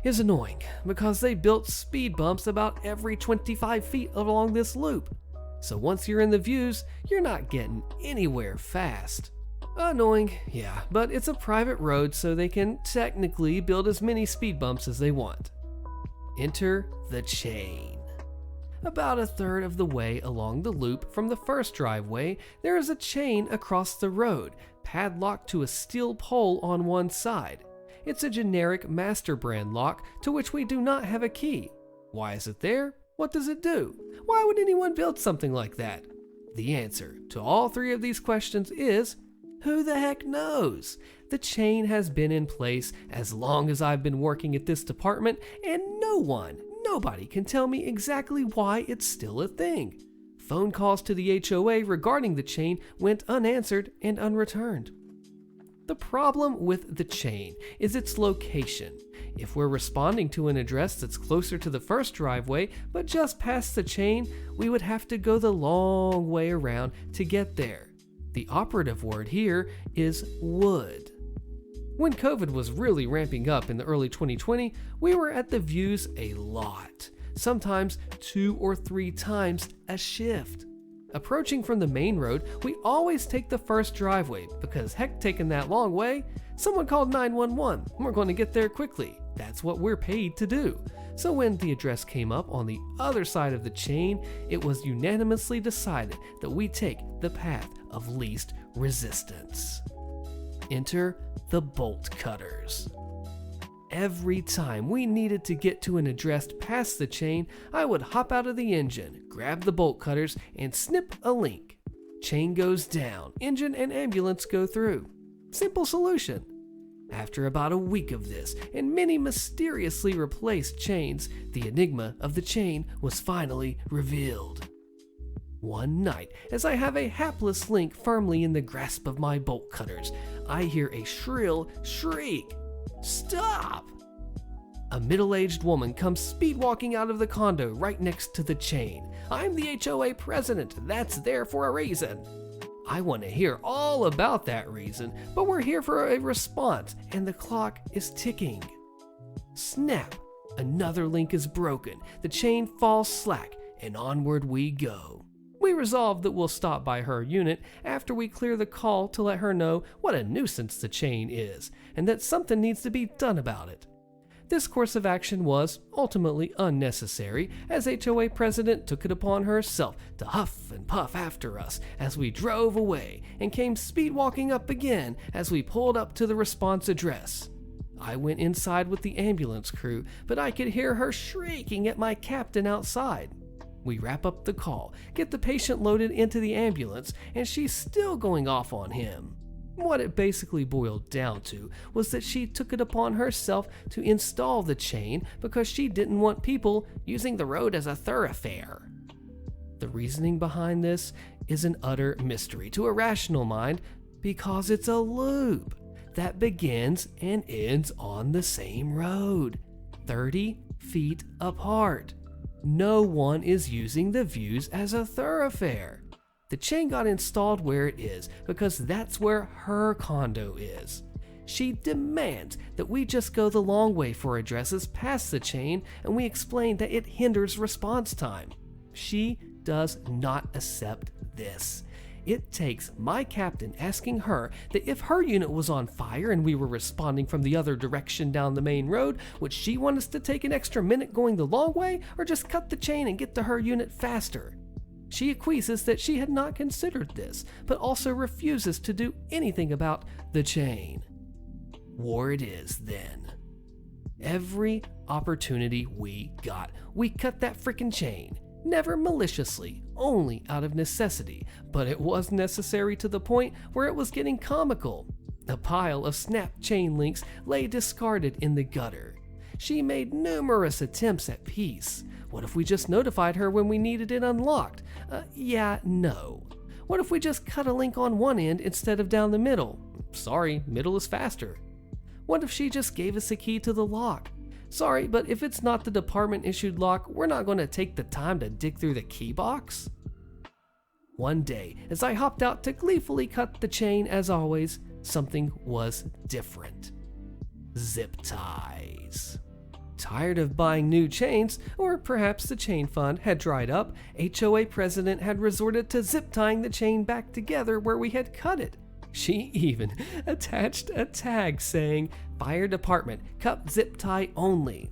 is annoying because they built speed bumps about every 25 feet along this loop. So once you're in the Views, you're not getting anywhere fast. Annoying, yeah, but it's a private road so they can technically build as many speed bumps as they want. Enter the chain. About a third of the way along the loop from the first driveway, there is a chain across the road, padlocked to a steel pole on one side. It's a generic master brand lock to which we do not have a key. Why is it there? What does it do? Why would anyone build something like that? The answer to all three of these questions is, who the heck knows? The chain has been in place as long as I've been working at this department, and nobody can tell me exactly why it's still a thing. Phone calls to the HOA regarding the chain went unanswered and unreturned. The problem with the chain is its location. If we're responding to an address that's closer to the first driveway but just past the chain, we would have to go the long way around to get there. The operative word here is would. When COVID was really ramping up in the early 2020, we were at the Views a lot, sometimes 2 or 3 times a shift. Approaching from the main road, we always take the first driveway because heck, taking that long way, someone called 911, we're going to get there quickly. That's what we're paid to do. So when the address came up on the other side of the chain, it was unanimously decided that we take the path of least resistance. Enter the bolt cutters. Every time we needed to get to an address past the chain, I would hop out of the engine, grab the bolt cutters, and snip a link. Chain goes down, engine and ambulance go through. Simple solution. After about a week of this, and many mysteriously replaced chains, the enigma of the chain was finally revealed. One night, as I have a hapless link firmly in the grasp of my bolt cutters, I hear a shrill shriek. Stop! A middle-aged woman comes speed-walking out of the condo right next to the chain. I'm the HOA president, that's there for a reason. I want to hear all about that reason, but we're here for a response, and the clock is ticking. Snap! Another link is broken, the chain falls slack, and onward we go. We resolve that we'll stop by her unit after we clear the call to let her know what a nuisance the chain is, and that something needs to be done about it. This course of action was ultimately unnecessary, as HOA president took it upon herself to huff and puff after us as we drove away, and came speed-walking up again as we pulled up to the response address. I went inside with the ambulance crew, but I could hear her shrieking at my captain outside. We wrap up the call, get the patient loaded into the ambulance, and she's still going off on him. What it basically boiled down to was that she took it upon herself to install the chain because she didn't want people using the road as a thoroughfare. The reasoning behind this is an utter mystery to a rational mind because it's a loop that begins and ends on the same road, 30 feet apart. no one is using the views as a thoroughfare. The chain got installed where it is because that's where her condo is. She demands that we just go the long way for addresses past the chain, and we explain that it hinders response time. She does not accept this. It takes my captain asking her that if her unit was on fire and we were responding from the other direction down the main road, would she want us to take an extra minute going the long way, or just cut the chain and get to her unit faster? She acquiesces that she had not considered this, but also refuses to do anything about the chain. War it is then. Every opportunity we got, we cut that frickin' chain. Never maliciously, only out of necessity, but it was necessary to the point where it was getting comical. A pile of snapped chain links lay discarded in the gutter. She made numerous attempts at peace. What if we just notified her when we needed it unlocked? No. What if we just cut a link on one end instead of down the middle? Sorry, middle is faster. What if she just gave us a key to the lock? Sorry, but if it's not the department-issued lock, we're not going to take the time to dig through the key box. One day, as I hopped out to gleefully cut the chain as always, something was different. Zip ties. Tired of buying new chains, or perhaps the chain fund had dried up, HOA president had resorted to zip tying the chain back together where we had cut it. She even attached a tag saying, "Fire Department, cut zip tie only."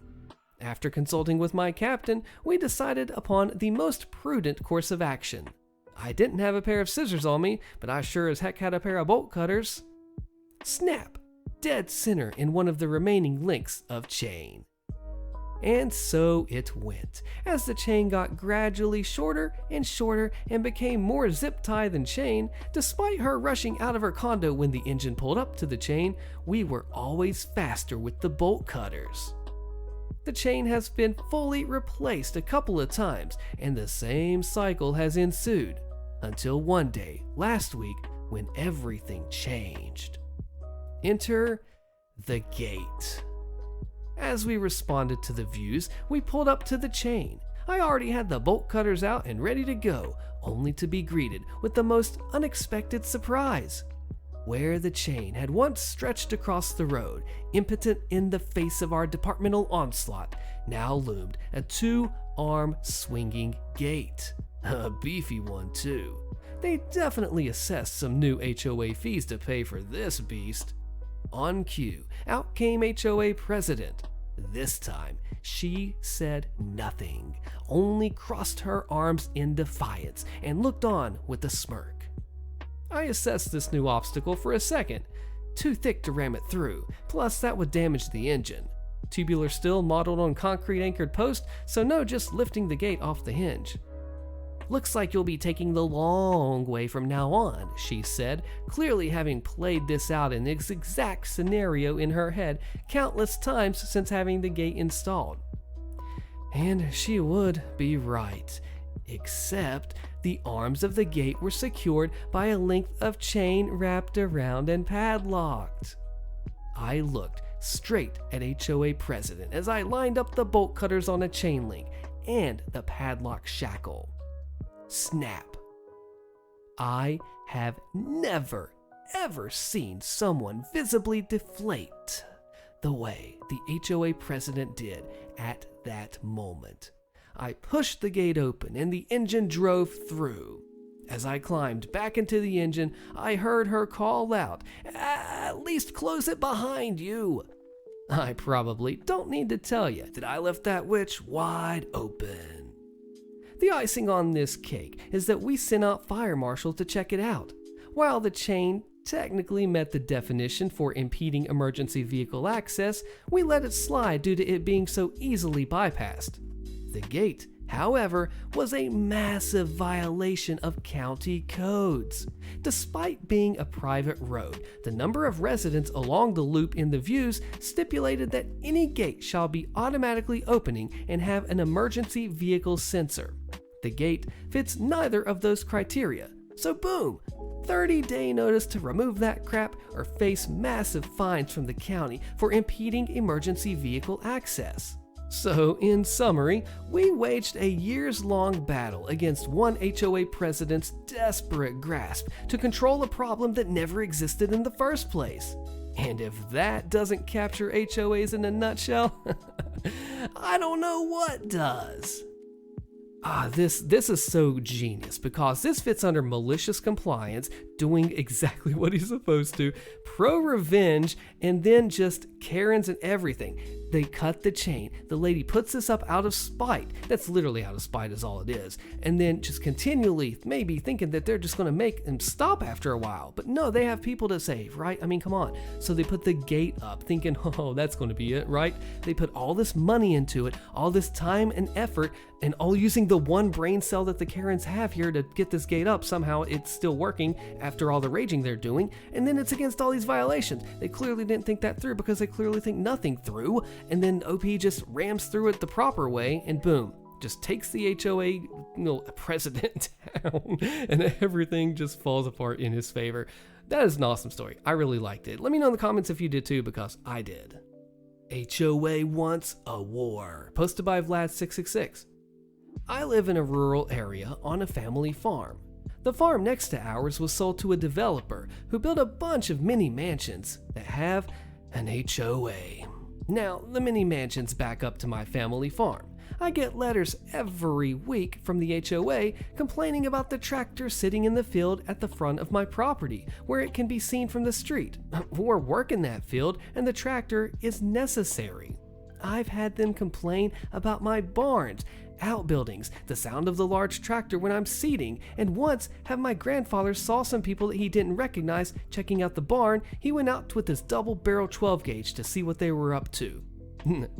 After consulting with my captain, we decided upon the most prudent course of action. I didn't have a pair of scissors on me, but I sure as heck had a pair of bolt cutters. Snap! Dead center in one of the remaining links of chain. And so it went, as the chain got gradually shorter and shorter and became more zip tie than chain. Despite her rushing out of her condo when the engine pulled up to the chain, we were always faster with the bolt cutters. The chain has been fully replaced a couple of times, and the same cycle has ensued, until one day, last week, when everything changed. Enter the gate. As we responded to the views, we pulled up to the chain. I already had the bolt cutters out and ready to go, only to be greeted with the most unexpected surprise. Where the chain had once stretched across the road, impotent in the face of our departmental onslaught, now loomed a 2-arm swinging gate. A beefy one, too. They definitely assessed some new HOA fees to pay for this beast. On cue, out came HOA president. This time, she said nothing, only crossed her arms in defiance and looked on with a smirk. I assessed this new obstacle for a second. Too thick to ram it through, plus that would damage the engine. Tubular steel modeled on concrete anchored post, so no just lifting the gate off the hinge. "Looks like you'll be taking the long way from now on," she said, clearly having played this out in this exact scenario in her head countless times since having the gate installed. And she would be right, except the arms of the gate were secured by a length of chain wrapped around and padlocked. I looked straight at HOA president as I lined up the bolt cutters on a chain link and the padlock shackle. Snap. I have never, ever seen someone visibly deflate the way the HOA president did at that moment. I pushed the gate open and the engine drove through. As I climbed back into the engine, I heard her call out, "At least close it behind you." I probably don't need to tell you that I left that witch wide open. The icing on this cake is that we sent out fire marshal to check it out. While the chain technically met the definition for impeding emergency vehicle access, we let it slide due to it being so easily bypassed. The gate, however, was a massive violation of county codes. Despite being a private road, the number of residents along the loop in the views stipulated that any gate shall be automatically opening and have an emergency vehicle sensor. The gate fits neither of those criteria, so boom, 30-day notice to remove that crap or face massive fines from the county for impeding emergency vehicle access. So, in summary, we waged a years-long battle against one HOA president's desperate grasp to control a problem that never existed in the first place. And if that doesn't capture HOAs in a nutshell, I don't know what does. This is so genius because this fits under malicious compliance, doing exactly what he's supposed to, pro-revenge, and then just Karens and everything. They cut the chain. The lady puts this up out of spite. That's literally out of spite is all it is. And then just continually maybe thinking that they're just going to make them stop after a while. But no, they have people to save, right? I mean, come on. So they put the gate up thinking, oh, that's going to be it, right? They put all this money into it, all this time and effort, and all using the one brain cell that the Karens have here to get this gate up. Somehow it's still working after all the raging they're doing. And then it's against all these violations. They clearly didn't think that through because they clearly think nothing through. And then OP just rams through it the proper way and boom, just takes the HOA president down and everything just falls apart in his favor. That is an awesome story. I really liked it. Let me know in the comments if you did too, because I did. HOA wants a war. Posted by Vlad666. I live in a rural area on a family farm. The farm next to ours was sold to a developer who built a bunch of mini mansions that have an HOA. Now, the mini mansions back up to my family farm. I get letters every week from the HOA complaining about the tractor sitting in the field at the front of my property, where it can be seen from the street. We're working that field and the tractor is necessary. I've had them complain about my barns, outbuildings, the sound of the large tractor when I'm seeding, and once have my grandfather saw some people that he didn't recognize checking out the barn. He went out with his double-barrel 12-gauge to see what they were up to.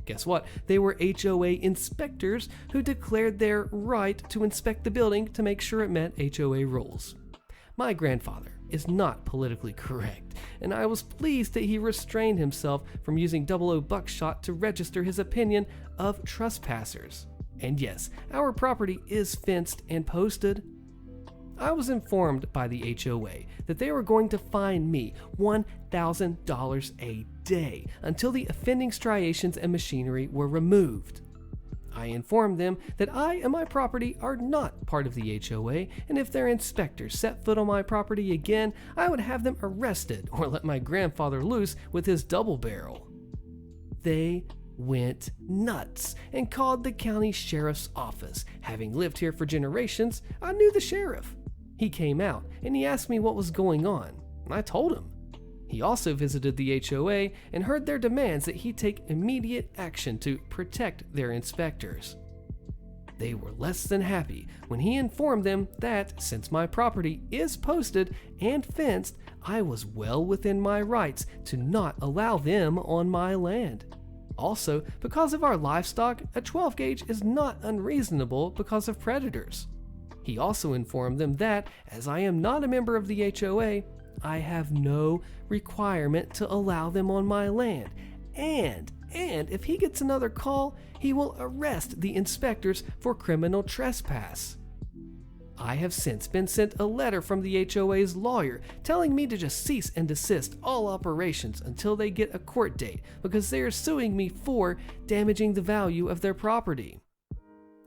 Guess what? They were HOA inspectors who declared their right to inspect the building to make sure it met HOA rules. My grandfather is not politically correct, and I was pleased that he restrained himself from using 00 buckshot to register his opinion of trespassers. And yes, our property is fenced and posted. I was informed by the HOA that they were going to fine me $1,000 a day until the offending striations and machinery were removed. I informed them that I and my property are not part of the HOA, and if their inspectors set foot on my property again, I would have them arrested or let my grandfather loose with his double barrel. They went nuts and called the county sheriff's office. Having lived here for generations, I knew the sheriff. He came out and he asked me what was going on. I told him. He also visited the HOA and heard their demands that he take immediate action to protect their inspectors. They were less than happy when he informed them that since my property is posted and fenced, I was well within my rights to not allow them on my land. Also, because of our livestock, a 12-gauge is not unreasonable because of predators. He also informed them that, as I am not a member of the HOA, I have no requirement to allow them on my land, and if he gets another call, he will arrest the inspectors for criminal trespass. I have since been sent a letter from the HOA's lawyer telling me to just cease and desist all operations until they get a court date because they are suing me for damaging the value of their property.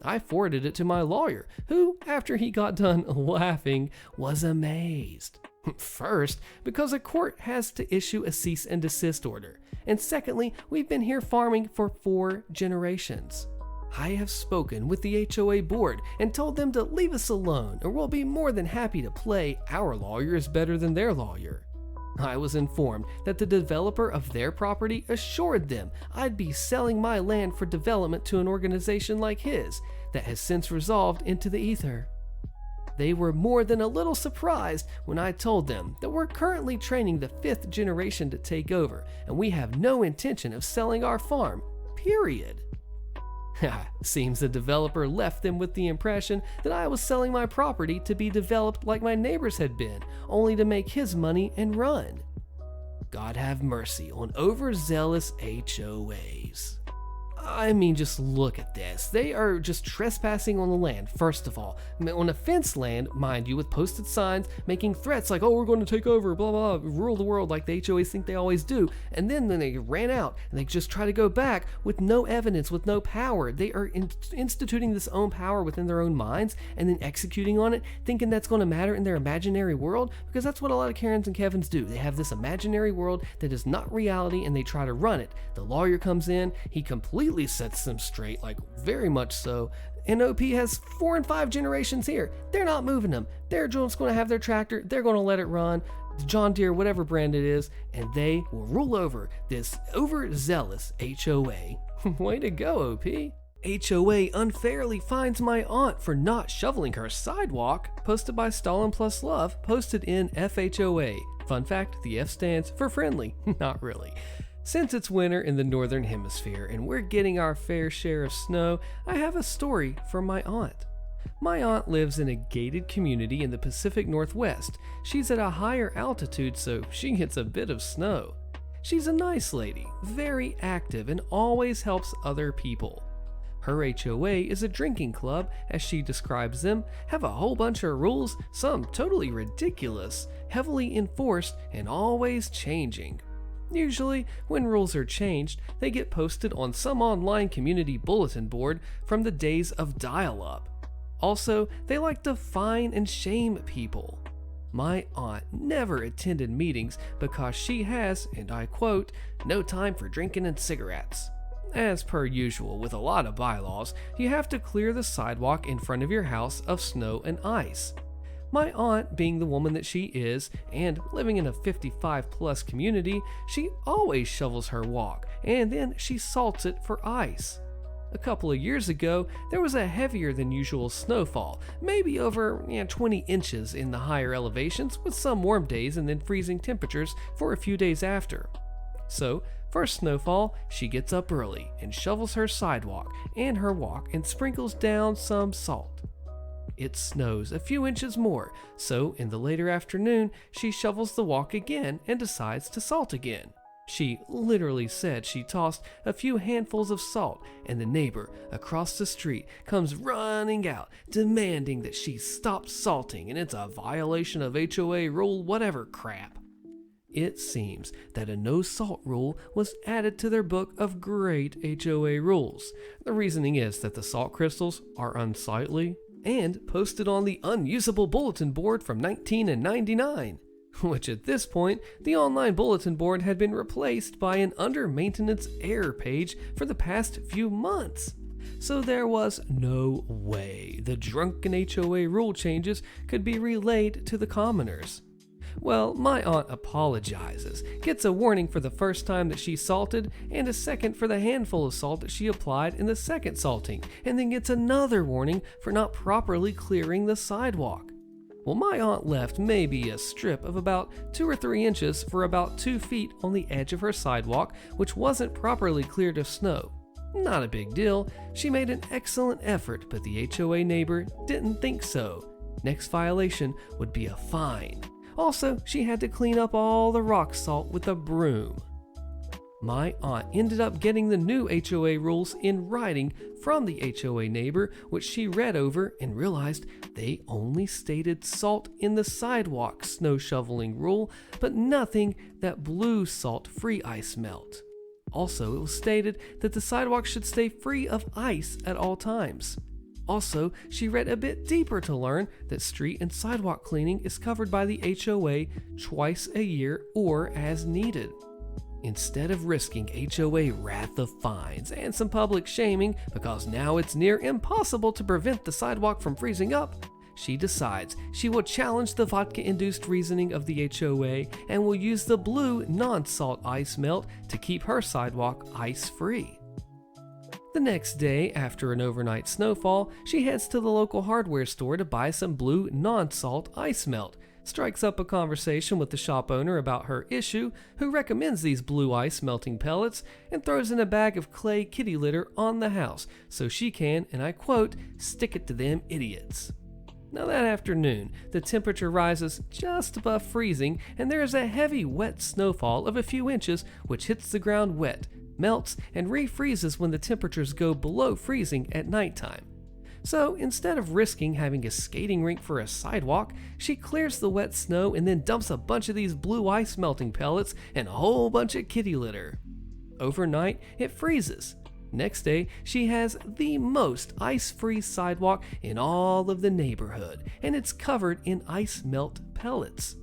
I forwarded it to my lawyer, who, after he got done laughing, was amazed. First, because a court has to issue a cease and desist order, and secondly, we've been here farming for 4 generations. I have spoken with the HOA board and told them to leave us alone, or we'll be more than happy to play our lawyer is better than their lawyer. I was informed that the developer of their property assured them I'd be selling my land for development to an organization like his that has since resolved into the ether. They were more than a little surprised when I told them that we're currently training the 5th generation to take over, and we have no intention of selling our farm, period. Seems the developer left them with the impression that I was selling my property to be developed like my neighbors had been, only to make his money and run. God have mercy on overzealous HOAs. I mean, just look at this. They are just trespassing on the land, first of all. On a fenced land, mind you, with posted signs, making threats like, oh, we're going to take over, blah, blah, blah, rule the world like the HOAs think they always do. And then they ran out, and they just try to go back with no evidence, with no power. They are instituting this own power within their own minds, and then executing on it, thinking that's going to matter in their imaginary world, because that's what a lot of Karens and Kevins do. They have this imaginary world that is not reality, and they try to run it. The lawyer comes in, he completely sets them straight, like very much so. And OP has 4 and 5 generations here. They're not moving them. They're just going to have their tractor. They're going to let it run, John Deere, whatever brand it is, and they will rule over this overzealous HOA. Way to go, OP. HOA unfairly fines my aunt for not shoveling her sidewalk. Posted by Stalin Plus Love, posted in FHOA. Fun fact, the F stands for friendly. Not really. Since it's winter in the northern hemisphere and we're getting our fair share of snow, I have a story from my aunt. My aunt lives in a gated community in the Pacific Northwest. She's at a higher altitude, so she gets a bit of snow. She's a nice lady, very active, and always helps other people. Her HOA is a drinking club, as she describes them, have a whole bunch of rules, some totally ridiculous, heavily enforced, and always changing. Usually, when rules are changed, they get posted on some online community bulletin board from the days of dial-up. Also, they like to fine and shame people. My aunt never attended meetings because she has, and I quote, no time for drinking and cigarettes. As per usual with a lot of bylaws, you have to clear the sidewalk in front of your house of snow and ice. My aunt, being the woman that she is, and living in a 55-plus community, she always shovels her walk, and then she salts it for ice. A couple of years ago, there was a heavier than usual snowfall, maybe over 20 inches in the higher elevations, with some warm days and then freezing temperatures for a few days after. So, for snowfall, she gets up early and shovels her sidewalk and her walk and sprinkles down some salt. It snows a few inches more, so in the later afternoon, she shovels the walk again and decides to salt again. She literally said she tossed a few handfuls of salt, and the neighbor across the street comes running out, demanding that she stop salting, and it's a violation of HOA rule whatever crap. It seems that a no salt rule was added to their book of great HOA rules. The reasoning is that the salt crystals are unsightly and posted on the unusable bulletin board from 1999, which at this point, the online bulletin board had been replaced by an under-maintenance error page for the past few months. So there was no way the drunken HOA rule changes could be relayed to the commoners. Well, my aunt apologizes, gets a warning for the first time that she salted, and a second for the handful of salt that she applied in the second salting, and then gets another warning for not properly clearing the sidewalk. Well, my aunt left maybe a strip of about 2 or 3 inches for about 2 feet on the edge of her sidewalk, which wasn't properly cleared of snow. Not a big deal, she made an excellent effort, but the HOA neighbor didn't think so. Next violation would be a fine. Also, she had to clean up all the rock salt with a broom. My aunt ended up getting the new HOA rules in writing from the HOA neighbor, which she read over and realized they only stated salt in the sidewalk snow shoveling rule, but nothing that blew salt-free ice melt. Also, it was stated that the sidewalk should stay free of ice at all times. Also, she read a bit deeper to learn that street and sidewalk cleaning is covered by the HOA twice a year or as needed. Instead of risking HOA wrath of fines and some public shaming because now it's near impossible to prevent the sidewalk from freezing up, she decides she will challenge the vodka-induced reasoning of the HOA and will use the blue non-salt ice melt to keep her sidewalk ice-free. The next day, after an overnight snowfall, she heads to the local hardware store to buy some blue non-salt ice melt, strikes up a conversation with the shop owner about her issue, who recommends these blue ice melting pellets, and throws in a bag of clay kitty litter on the house so she can, and I quote, stick it to them idiots. Now that afternoon, the temperature rises just above freezing and there is a heavy wet snowfall of a few inches which hits the ground wet, melts, and refreezes when the temperatures go below freezing at nighttime. So instead of risking having a skating rink for a sidewalk, she clears the wet snow and then dumps a bunch of these blue ice melting pellets and a whole bunch of kitty litter. Overnight, it freezes. Next day, she has the most ice-free sidewalk in all of the neighborhood, and it's covered in ice melt pellets.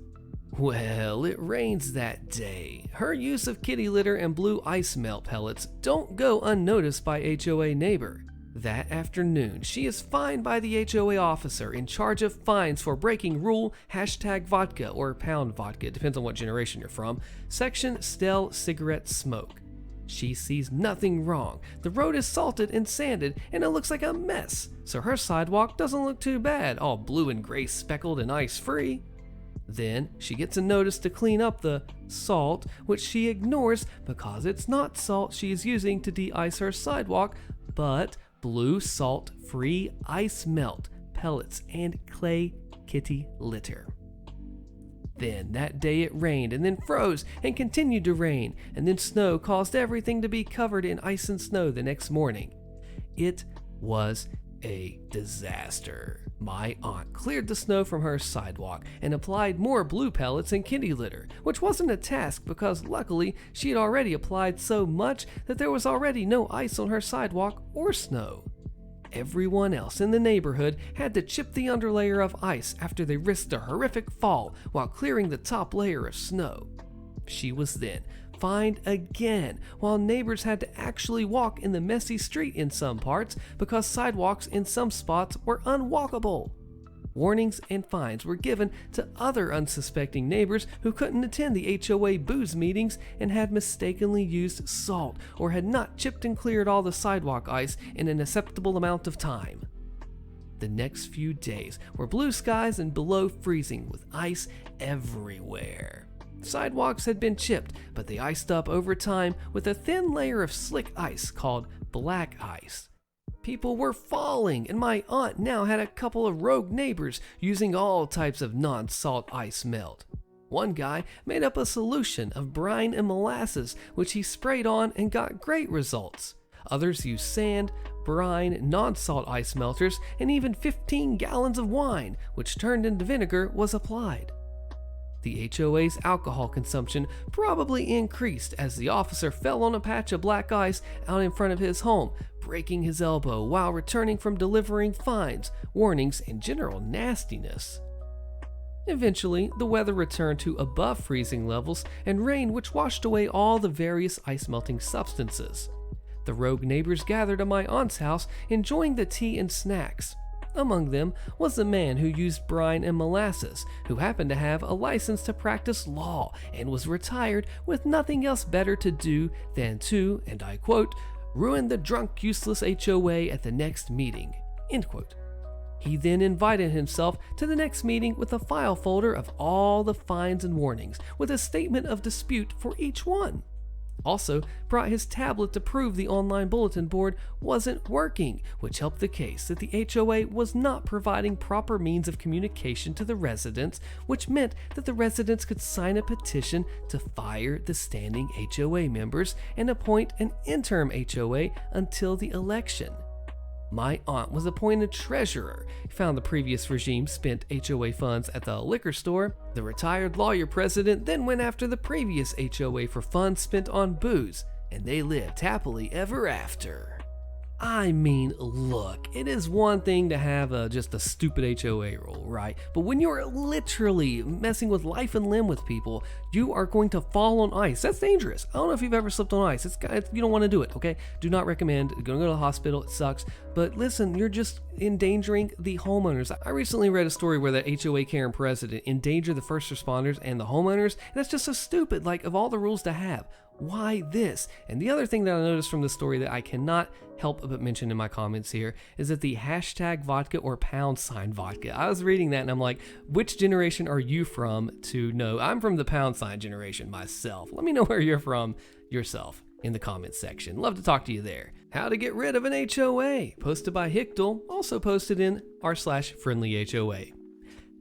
Well, it rains that day. Her use of kitty litter and blue ice melt pellets don't go unnoticed by HOA neighbor. That afternoon, she is fined by the HOA officer in charge of fines for breaking rule #vodka or pound vodka, depends on what generation you're from, section stale cigarette smoke. She sees nothing wrong. The road is salted and sanded and it looks like a mess, so her sidewalk doesn't look too bad, all blue and gray speckled and ice-free. Then she gets a notice to clean up the salt, which she ignores because it's not salt she is using to de-ice her sidewalk, but blue salt-free ice melt pellets and clay kitty litter. Then that day it rained and then froze and continued to rain, and then snow caused everything to be covered in ice and snow the next morning. It was a disaster. My aunt cleared the snow from her sidewalk and applied more blue pellets and kitty litter, which wasn't a task because luckily she had already applied so much that there was already no ice on her sidewalk or snow. Everyone else in the neighborhood had to chip the underlayer of ice after they risked a horrific fall while clearing the top layer of snow. She was then fined again, while neighbors had to actually walk in the messy street in some parts because sidewalks in some spots were unwalkable. Warnings and fines were given to other unsuspecting neighbors who couldn't attend the HOA booze meetings and had mistakenly used salt or had not chipped and cleared all the sidewalk ice in an acceptable amount of time. The next few days were blue skies and below freezing with ice everywhere. Sidewalks had been chipped, but they iced up over time with a thin layer of slick ice called black ice. People were falling, and my aunt now had a couple of rogue neighbors using all types of non-salt ice melt. One guy made up a solution of brine and molasses, which he sprayed on and got great results. Others used sand, brine, non-salt ice melters, and even 15 gallons of wine, which turned into vinegar, was applied. The HOA's alcohol consumption probably increased as the officer fell on a patch of black ice out in front of his home, breaking his elbow while returning from delivering fines, warnings, and general nastiness. Eventually, the weather returned to above freezing levels and rain which washed away all the various ice-melting substances. The rogue neighbors gathered at my aunt's house, enjoying the tea and snacks. Among them was a man who used brine and molasses, who happened to have a license to practice law and was retired with nothing else better to do than to, and I quote, ruin the drunk, useless HOA at the next meeting, end quote. He then invited himself to the next meeting with a file folder of all the fines and warnings, with a statement of dispute for each one. Also brought his tablet to prove the online bulletin board wasn't working, which helped the case that the HOA was not providing proper means of communication to the residents, which meant that the residents could sign a petition to fire the standing HOA members and appoint an interim HOA until the election. My aunt was appointed treasurer, found the previous regime spent HOA funds at the liquor store. The retired lawyer president then went after the previous HOA for funds spent on booze, and they lived happily ever after. I mean, look, it is one thing to have just a stupid HOA rule, right? But when you're literally messing with life and limb with people, you are going to fall on ice. That's dangerous. I don't know if you've ever slipped on ice. You don't want to do it, okay? Do not recommend. You're going to go to the hospital. It sucks. But listen, you're just endangering the homeowners. I recently read a story where the HOA Karen president endangered the first responders and the homeowners. And that's just so stupid. Like, of all the rules to have, why this? And the other thing that I noticed from the story that I cannot help but mention in my comments here is that the hashtag vodka or pound sign vodka. I was reading that and I'm like, which generation are you from to know? I'm from the pound sign generation myself. Let me know where you're from yourself. in the comments section. Love to talk to you there. How to get rid of an HOA, posted by Hickdal, also posted in r/friendly HOA.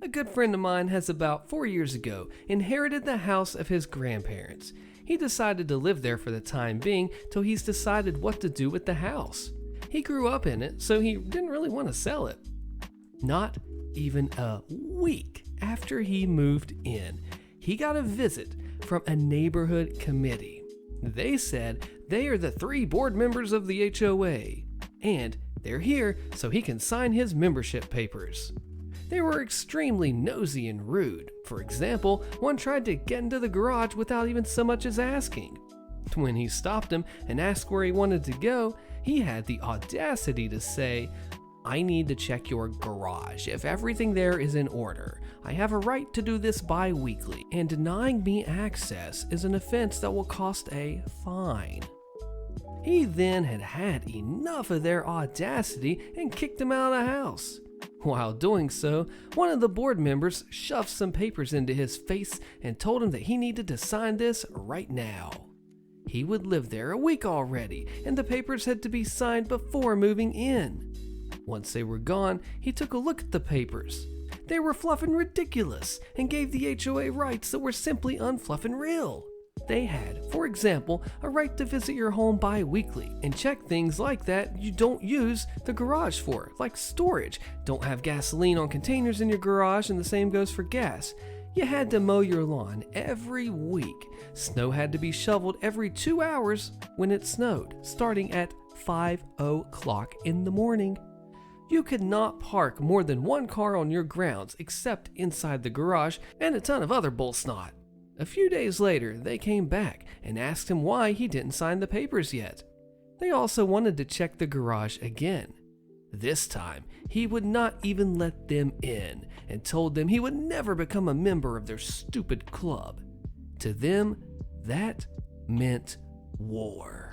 A good friend of mine has about 4 years ago inherited the house of his grandparents. He decided to live there for the time being till he's decided what to do with the house. He grew up in it, so he didn't really want to sell it. Not even a week after he moved in, he got a visit from a neighborhood committee. They said they are the 3 board members of the HOA, and they're here so he can sign his membership papers. They were extremely nosy and rude. For example, one tried to get into the garage without even so much as asking. When he stopped him and asked where he wanted to go, he had the audacity to say, "I need to check your garage. If everything there is in order, I have a right to do this bi-weekly, and denying me access is an offense that will cost a fine." He then had enough of their audacity and kicked him out of the house. While doing so, one of the board members shoved some papers into his face and told him that he needed to sign this right now. He would live there a week already, and the papers had to be signed before moving in. Once they were gone, he took a look at the papers. They were fluffing ridiculous and gave the HOA rights that were simply unfluffing real. They had, for example, a right to visit your home bi-weekly and check things like that you don't use the garage for, like storage. Don't have gasoline on containers in your garage, and the same goes for gas. You had to mow your lawn every week. Snow had to be shoveled every 2 hours when it snowed, starting at 5:00 in the morning. You could not park more than 1 car on your grounds except inside the garage, and a ton of other bull snot. A few days later, they came back and asked him why he didn't sign the papers yet. They also wanted to check the garage again. This time, he would not even let them in and told them he would never become a member of their stupid club. To them, that meant war.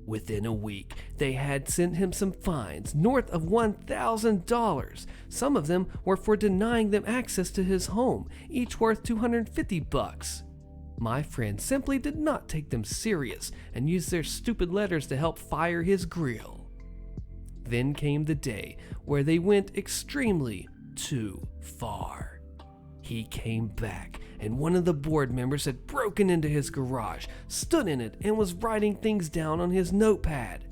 Within a week, they had sent him some fines north of $1,000. Some of them were for denying them access to his home, each worth $250. My friend simply did not take them serious and used their stupid letters to help fire his grill. Then came the day where they went extremely too far. He came back, and one of the board members had broken into his garage, stood in it, and was writing things down on his notepad.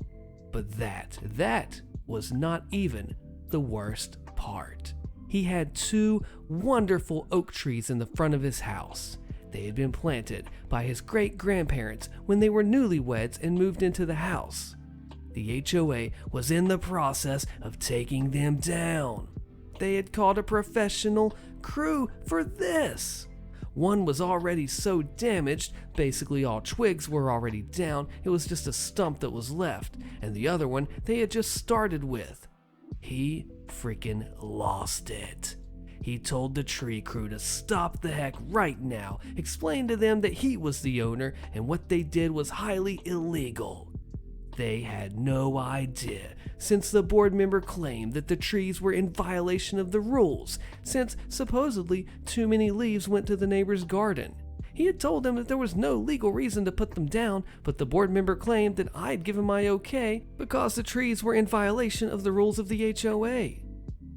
But that was not even the worst part. He had 2 wonderful oak trees in the front of his house. They had been planted by his great-grandparents when they were newlyweds and moved into the house. The HOA was in the process of taking them down. They had called a professional crew for this. One was already so damaged, basically all twigs were already down, it was just a stump that was left, and the other one they had just started with. He freaking lost it. He told the tree crew to stop the heck right now, explained to them that he was the owner and what they did was highly illegal. They had no idea, since the board member claimed that the trees were in violation of the rules, since supposedly too many leaves went to the neighbor's garden. He had told them that there was no legal reason to put them down, but the board member claimed that I'd given my okay because the trees were in violation of the rules of the HOA.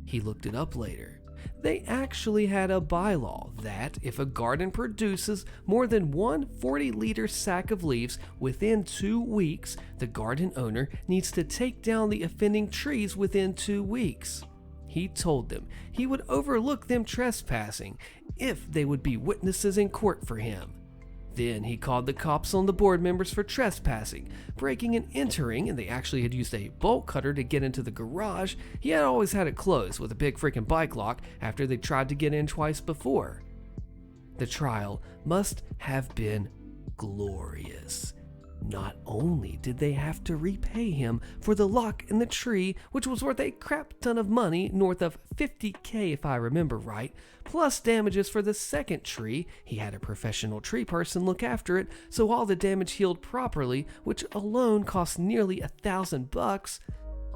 He looked it up later. They actually had a bylaw that if a garden produces more than one 40-liter sack of leaves within 2 weeks, the garden owner needs to take down the offending trees within 2 weeks. He told them he would overlook them trespassing if they would be witnesses in court for him. Then he called the cops on the board members for trespassing, breaking and entering, and they actually had used a bolt cutter to get into the garage. He had always had it closed with a big freaking bike lock after they tried to get in twice before. The trial must have been glorious. Not only did they have to repay him for the lock in the tree, which was worth a crap ton of money, north of $50,000 if I remember right, plus damages for the second tree. He had a professional tree person look after it, so all the damage healed properly, which alone cost nearly $1,000.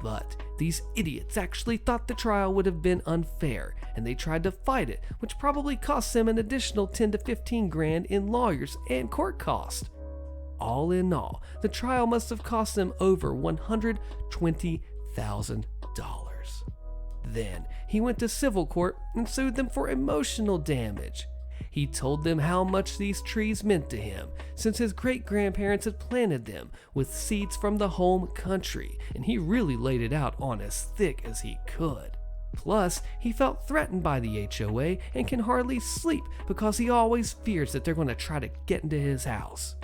But these idiots actually thought the trial would have been unfair, and they tried to fight it, which probably cost them an additional $10,000 to $15,000 in lawyers and court costs. all in all, the trial must have cost them over $120,000. Then he went to civil court and sued them for emotional damage. He told them how much these trees meant to him, since his great-grandparents had planted them with seeds from the home country, and he really laid it out on as thick as he could. Plus, he felt threatened by the HOA and can hardly sleep because he always fears that they're going to try to get into his house.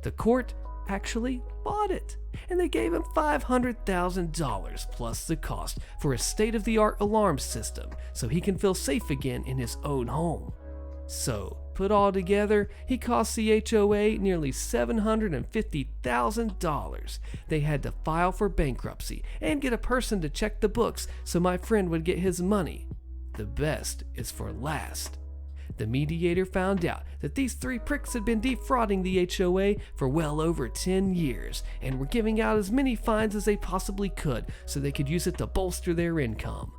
The court actually bought it, and they gave him $500,000 plus the cost for a state-of-the-art alarm system so he can feel safe again in his own home. So, put all together, he cost the HOA nearly $750,000. They had to file for bankruptcy and get a person to check the books so my friend would get his money. The best is for last. The mediator found out that these three pricks had been defrauding the HOA for well over 10 years and were giving out as many fines as they possibly could so they could use it to bolster their income.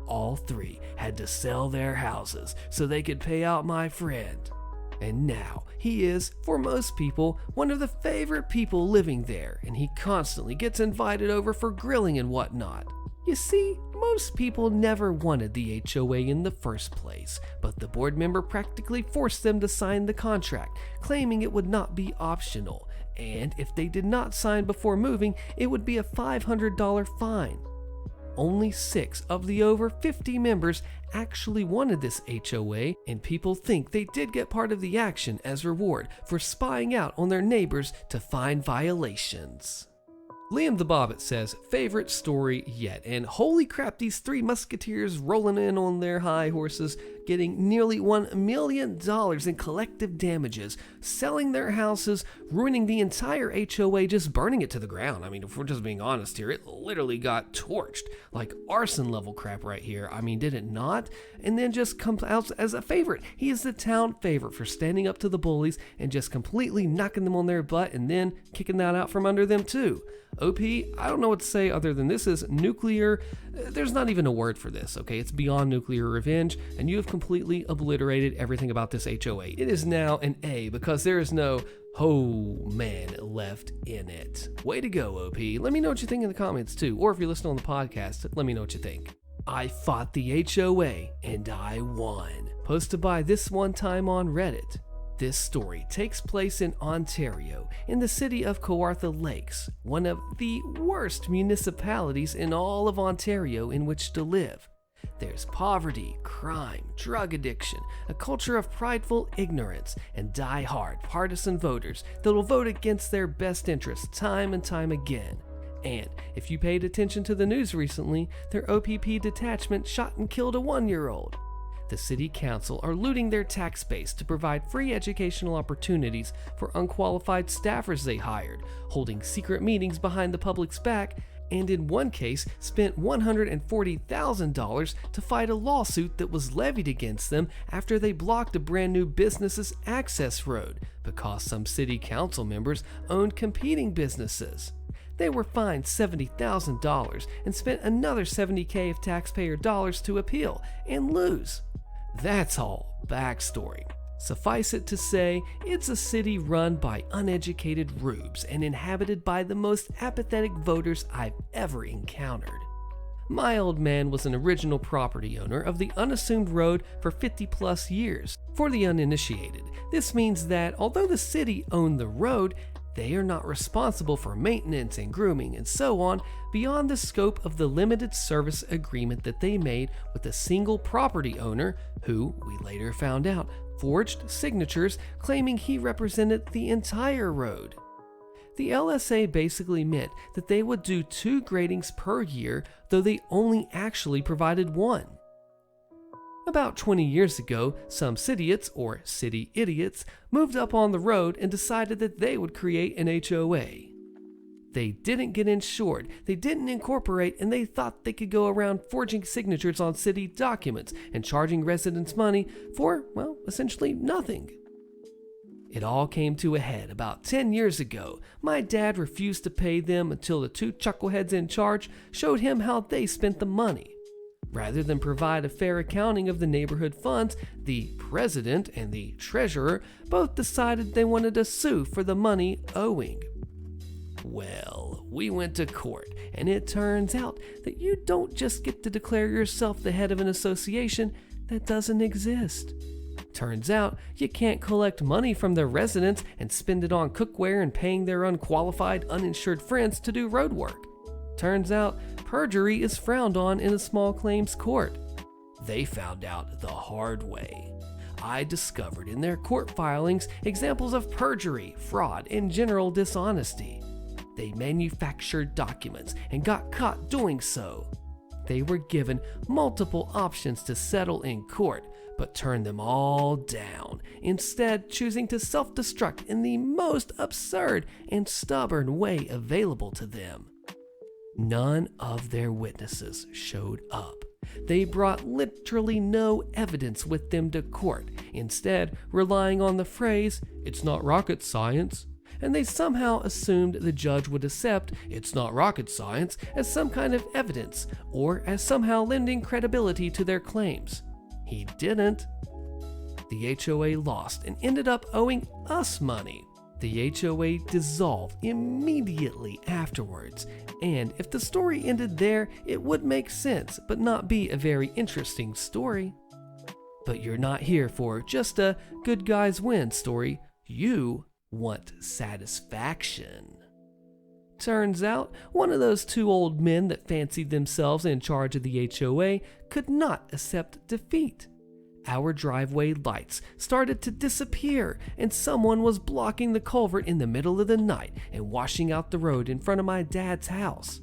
All three had to sell their houses so they could pay out my friend. And now he is, for most people, one of the favorite people living there, and he constantly gets invited over for grilling and whatnot. You see, most people never wanted the HOA in the first place, but the board member practically forced them to sign the contract, claiming it would not be optional, and if they did not sign before moving, it would be a $500 fine. Only 6 of the over 50 members actually wanted this HOA, and people think they did get part of the action as reward for spying out on their neighbors to find violations. Liam the Bobbit says, favorite story yet, and holy crap, these three musketeers rolling in on their high horses, getting nearly $1 million in collective damages, selling their houses, ruining the entire HOA, just burning it to the ground. I mean, if we're just being honest here, it literally got torched, like arson level crap right here. I mean, did it not? And then just comes out as a favorite. He is the town favorite for standing up to the bullies and just completely knocking them on their butt and then kicking that out from under them too. OP, I don't know what to say other than this is nuclear. There's not even a word for this, okay? It's beyond nuclear revenge, and you have completely obliterated everything about this HOA. It is now an A because there is no man left in it. Way to go, OP. Let me know what you think in the comments too, or if you're listening on the podcast, let me know what you think. I fought the HOA and I won. Posted by This One Time on Reddit. This story takes place in Ontario, in the city of Kawartha Lakes, one of the worst municipalities in all of Ontario in which to live. There's poverty, crime, drug addiction, a culture of prideful ignorance, and die-hard partisan voters that will vote against their best interests time and time again. And if you paid attention to the news recently, their OPP detachment shot and killed a 1-year-old. The city council are looting their tax base to provide free educational opportunities for unqualified staffers they hired, holding secret meetings behind the public's back, and in one case spent $140,000 to fight a lawsuit that was levied against them after they blocked a brand new business's access road because some city council members owned competing businesses. They were fined $70,000 and spent another $70,000 of taxpayer dollars to appeal and lose. That's all backstory. Suffice it to say, it's a city run by uneducated rubes and inhabited by the most apathetic voters I've ever encountered. My old man was an original property owner of the unassumed road for 50 plus years. For the uninitiated, this means that although the city owned the road, they are not responsible for maintenance and grooming and so on beyond the scope of the limited service agreement that they made with a single property owner who, we later found out, forged signatures claiming he represented the entire road. The LSA basically meant that they would do 2 gradings per year, though they only actually provided 1. About 20 years ago, some cityots, or city idiots, moved up on the road and decided that they would create an HOA. They didn't get insured, they didn't incorporate, and they thought they could go around forging signatures on city documents and charging residents money for, well, essentially nothing. It all came to a head about 10 years ago. My dad refused to pay them until the 2 chuckleheads in charge showed him how they spent the money. Rather than provide a fair accounting of the neighborhood funds, the president and the treasurer both decided they wanted to sue for the money owing. Well, we went to court, and it turns out that you don't just get to declare yourself the head of an association that doesn't exist. Turns out you can't collect money from their residents and spend it on cookware and paying their unqualified, uninsured friends to do road work. Turns out perjury is frowned on in a small claims court. They found out the hard way. I discovered in their court filings examples of perjury, fraud, and general dishonesty. They manufactured documents and got caught doing so. They were given multiple options to settle in court, but turned them all down, instead choosing to self-destruct in the most absurd and stubborn way available to them. None of their witnesses showed up. They brought literally no evidence with them to court, instead relying on the phrase, "It's not rocket science," and they somehow assumed the judge would accept "it's not rocket science" as some kind of evidence, or as somehow lending credibility to their claims. He didn't. The HOA lost and ended up owing us money. The HOA dissolved immediately afterwards, and if the story ended there, it would make sense, but not be a very interesting story. But you're not here for just a good guys win story. You want satisfaction. Turns out, one of those two old men that fancied themselves in charge of the HOA could not accept defeat. Our driveway lights started to disappear, and someone was blocking the culvert in the middle of the night and washing out the road in front of my dad's house.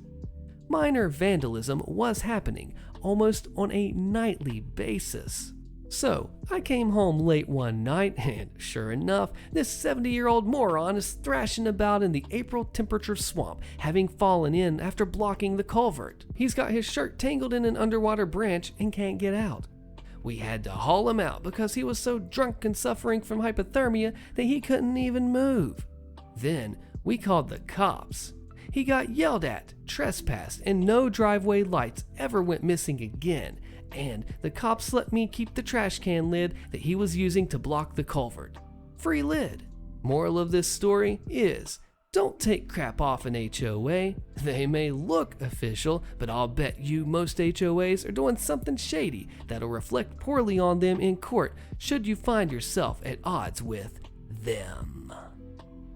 Minor vandalism was happening almost on a nightly basis. So I came home late one night, and sure enough, this 70-year-old moron is thrashing about in the April temperature swamp, having fallen in after blocking the culvert. He's got his shirt tangled in an underwater branch and can't get out. We had to haul him out because he was so drunk and suffering from hypothermia that he couldn't even move. Then we called the cops. He got yelled at, trespassed, and no driveway lights ever went missing again. And the cops let me keep the trash can lid that he was using to block the culvert. Free lid. Moral of this story is, don't take crap off an HOA. They may look official, but I'll bet you most HOAs are doing something shady that'll reflect poorly on them in court should you find yourself at odds with them.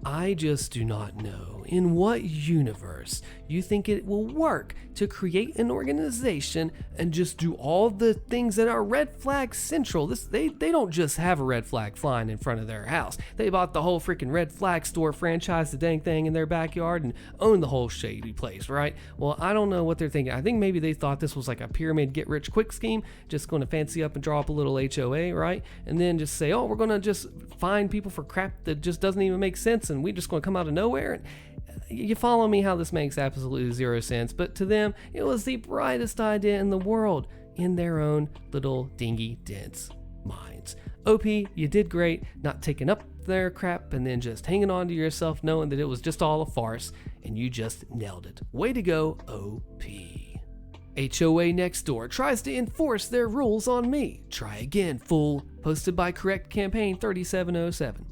I just do not know in what universe you think it will work to create an organization and just do all the things that are red flag central. They don't just have a red flag flying in front of their house. They bought the whole freaking red flag store, franchised the dang thing in their backyard, and own the whole shady place, right? Well, I don't know what they're thinking. I think maybe they thought this was like a pyramid get rich quick scheme, just going to fancy up and draw up a little HOA, right? And then just say, oh, we're going to just fine people for crap that just doesn't even make sense, and we're just going to come out of nowhere. And you follow me how this makes absolutely zero sense, but to them, it was the brightest idea in the world in their own little dingy, dense minds. OP, you did great not taking up their crap and then just hanging on to yourself knowing that it was just all a farce, and you just nailed it. Way to go, OP. HOA next door tries to enforce their rules on me. Try again, fool. Posted by Correct Campaign 3707.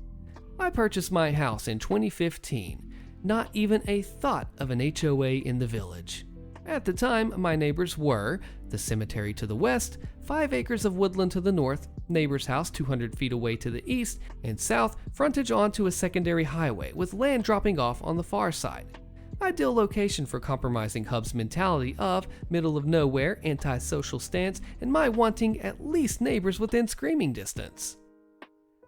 I purchased my house in 2015. Not even a thought of an HOA in the village. At the time, my neighbors were the cemetery to the west, 5 acres of woodland to the north, neighbor's house 200 feet away to the east, and south, frontage onto a secondary highway with land dropping off on the far side. Ideal location for compromising Hub's mentality of middle of nowhere, antisocial stance, and my wanting at least neighbors within screaming distance.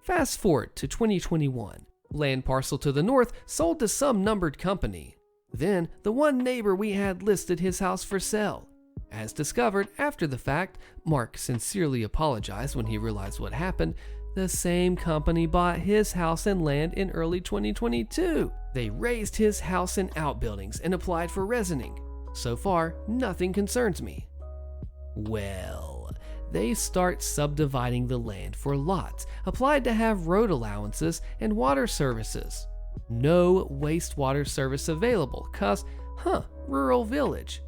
Fast forward to 2021. Land parcel to the north sold to some numbered company. Then, the one neighbor we had listed his house for sale. As discovered after the fact, Mark sincerely apologized when he realized what happened. The same company bought his house and land in early 2022. They raised his house and outbuildings and applied for residency. So far, nothing concerns me. Well, they start subdividing the land for lots, applied to have road allowances and water services. No wastewater service available, cause, rural village.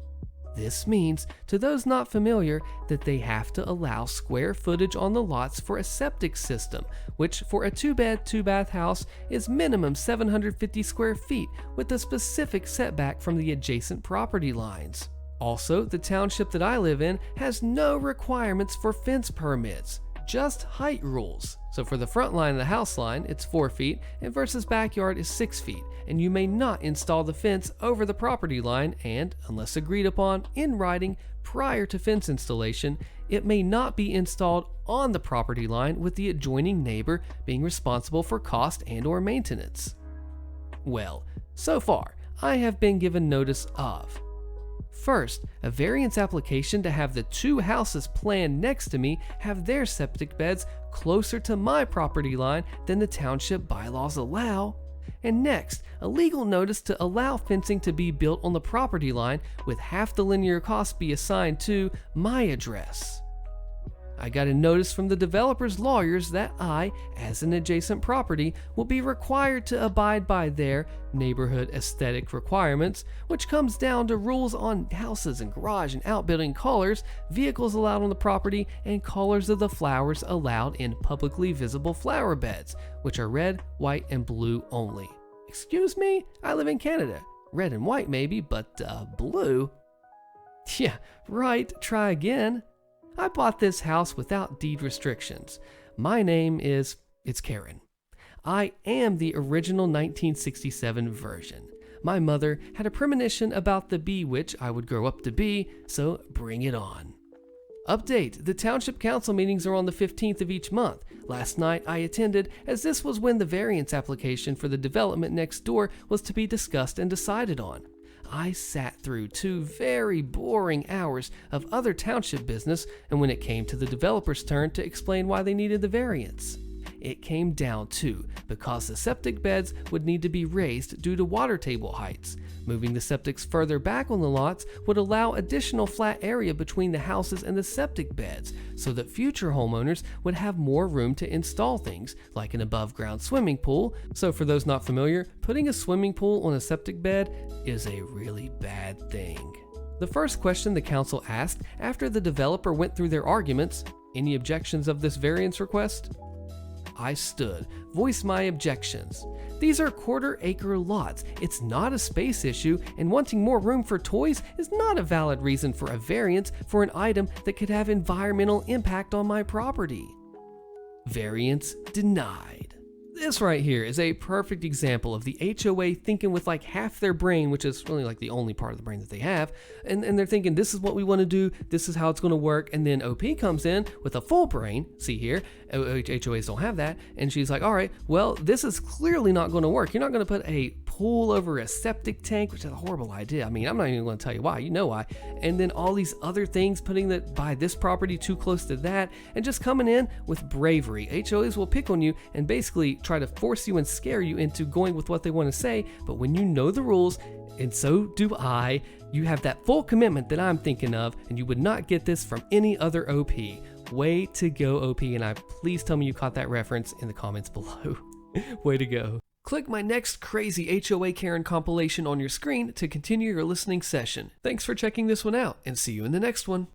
This means, to those not familiar, that they have to allow square footage on the lots for a septic system, which for a 2-bed, 2-bath house is minimum 750 square feet with a specific setback from the adjacent property lines. Also, the township that I live in has no requirements for fence permits, just height rules. So for the front line of the house line, it's 4 feet, and versus backyard is 6 feet, and you may not install the fence over the property line, and unless agreed upon in writing prior to fence installation, it may not be installed on the property line with the adjoining neighbor being responsible for cost and/or maintenance. Well, so far, I have been given notice of: first, a variance application to have the 2 houses planned next to me have their septic beds closer to my property line than the township bylaws allow. And next, a legal notice to allow fencing to be built on the property line with half the linear cost be assigned to my address. I got a notice from the developer's lawyers that I, as an adjacent property, will be required to abide by their neighborhood aesthetic requirements, which comes down to rules on houses and garage and outbuilding colors, vehicles allowed on the property, and colors of the flowers allowed in publicly visible flower beds, which are red, white, and blue only. Excuse me? I live in Canada. Red and white maybe, but blue? Yeah, right, try again. I bought this house without deed restrictions. My name is, it's Karen. I am the original 1967 version. My mother had a premonition about the bee witch I would grow up to be, so bring it on. Update: the township council meetings are on the 15th of each month. Last night I attended, as this was when the variance application for the development next door was to be discussed and decided on. I sat through 2 very boring hours of other township business, and when it came to the developer's turn to explain why they needed the variance, it came down to because the septic beds would need to be raised due to water table heights. Moving the septics further back on the lots would allow additional flat area between the houses and the septic beds, so that future homeowners would have more room to install things like an above-ground swimming pool. So for those not familiar, putting a swimming pool on a septic bed is a really bad thing. The first question the council asked after the developer went through their arguments: any objections of this variance request? I stood, voiced my objections. These are quarter-acre lots. It's not a space issue, and wanting more room for toys is not a valid reason for a variance for an item that could have environmental impact on my property. Variance denied. This right here is a perfect example of the HOA thinking with like half their brain, which is really like the only part of the brain that they have, and they're thinking this is what we want to do, this is how it's going to work, and then OP comes in with a full brain, see here, HOAs don't have that, and she's like, all right, well, this is clearly not going to work. You're not going to put a pool over a septic tank, which is a horrible idea. I mean, I'm not even going to tell you why, you know why. And then all these other things, putting that by this property too close to that, and just coming in with bravery. HOAs will pick on you and basically try to force you and scare you into going with what they want to say, but when you know the rules, and so do I, you have that full commitment that I'm thinking of, and you would not get this from any other OP. Way to go, OP, and please tell me you caught that reference in the comments below. Way to go. Click my next crazy HOA Karen compilation on your screen to continue your listening session. Thanks for checking this one out, and see you in the next one.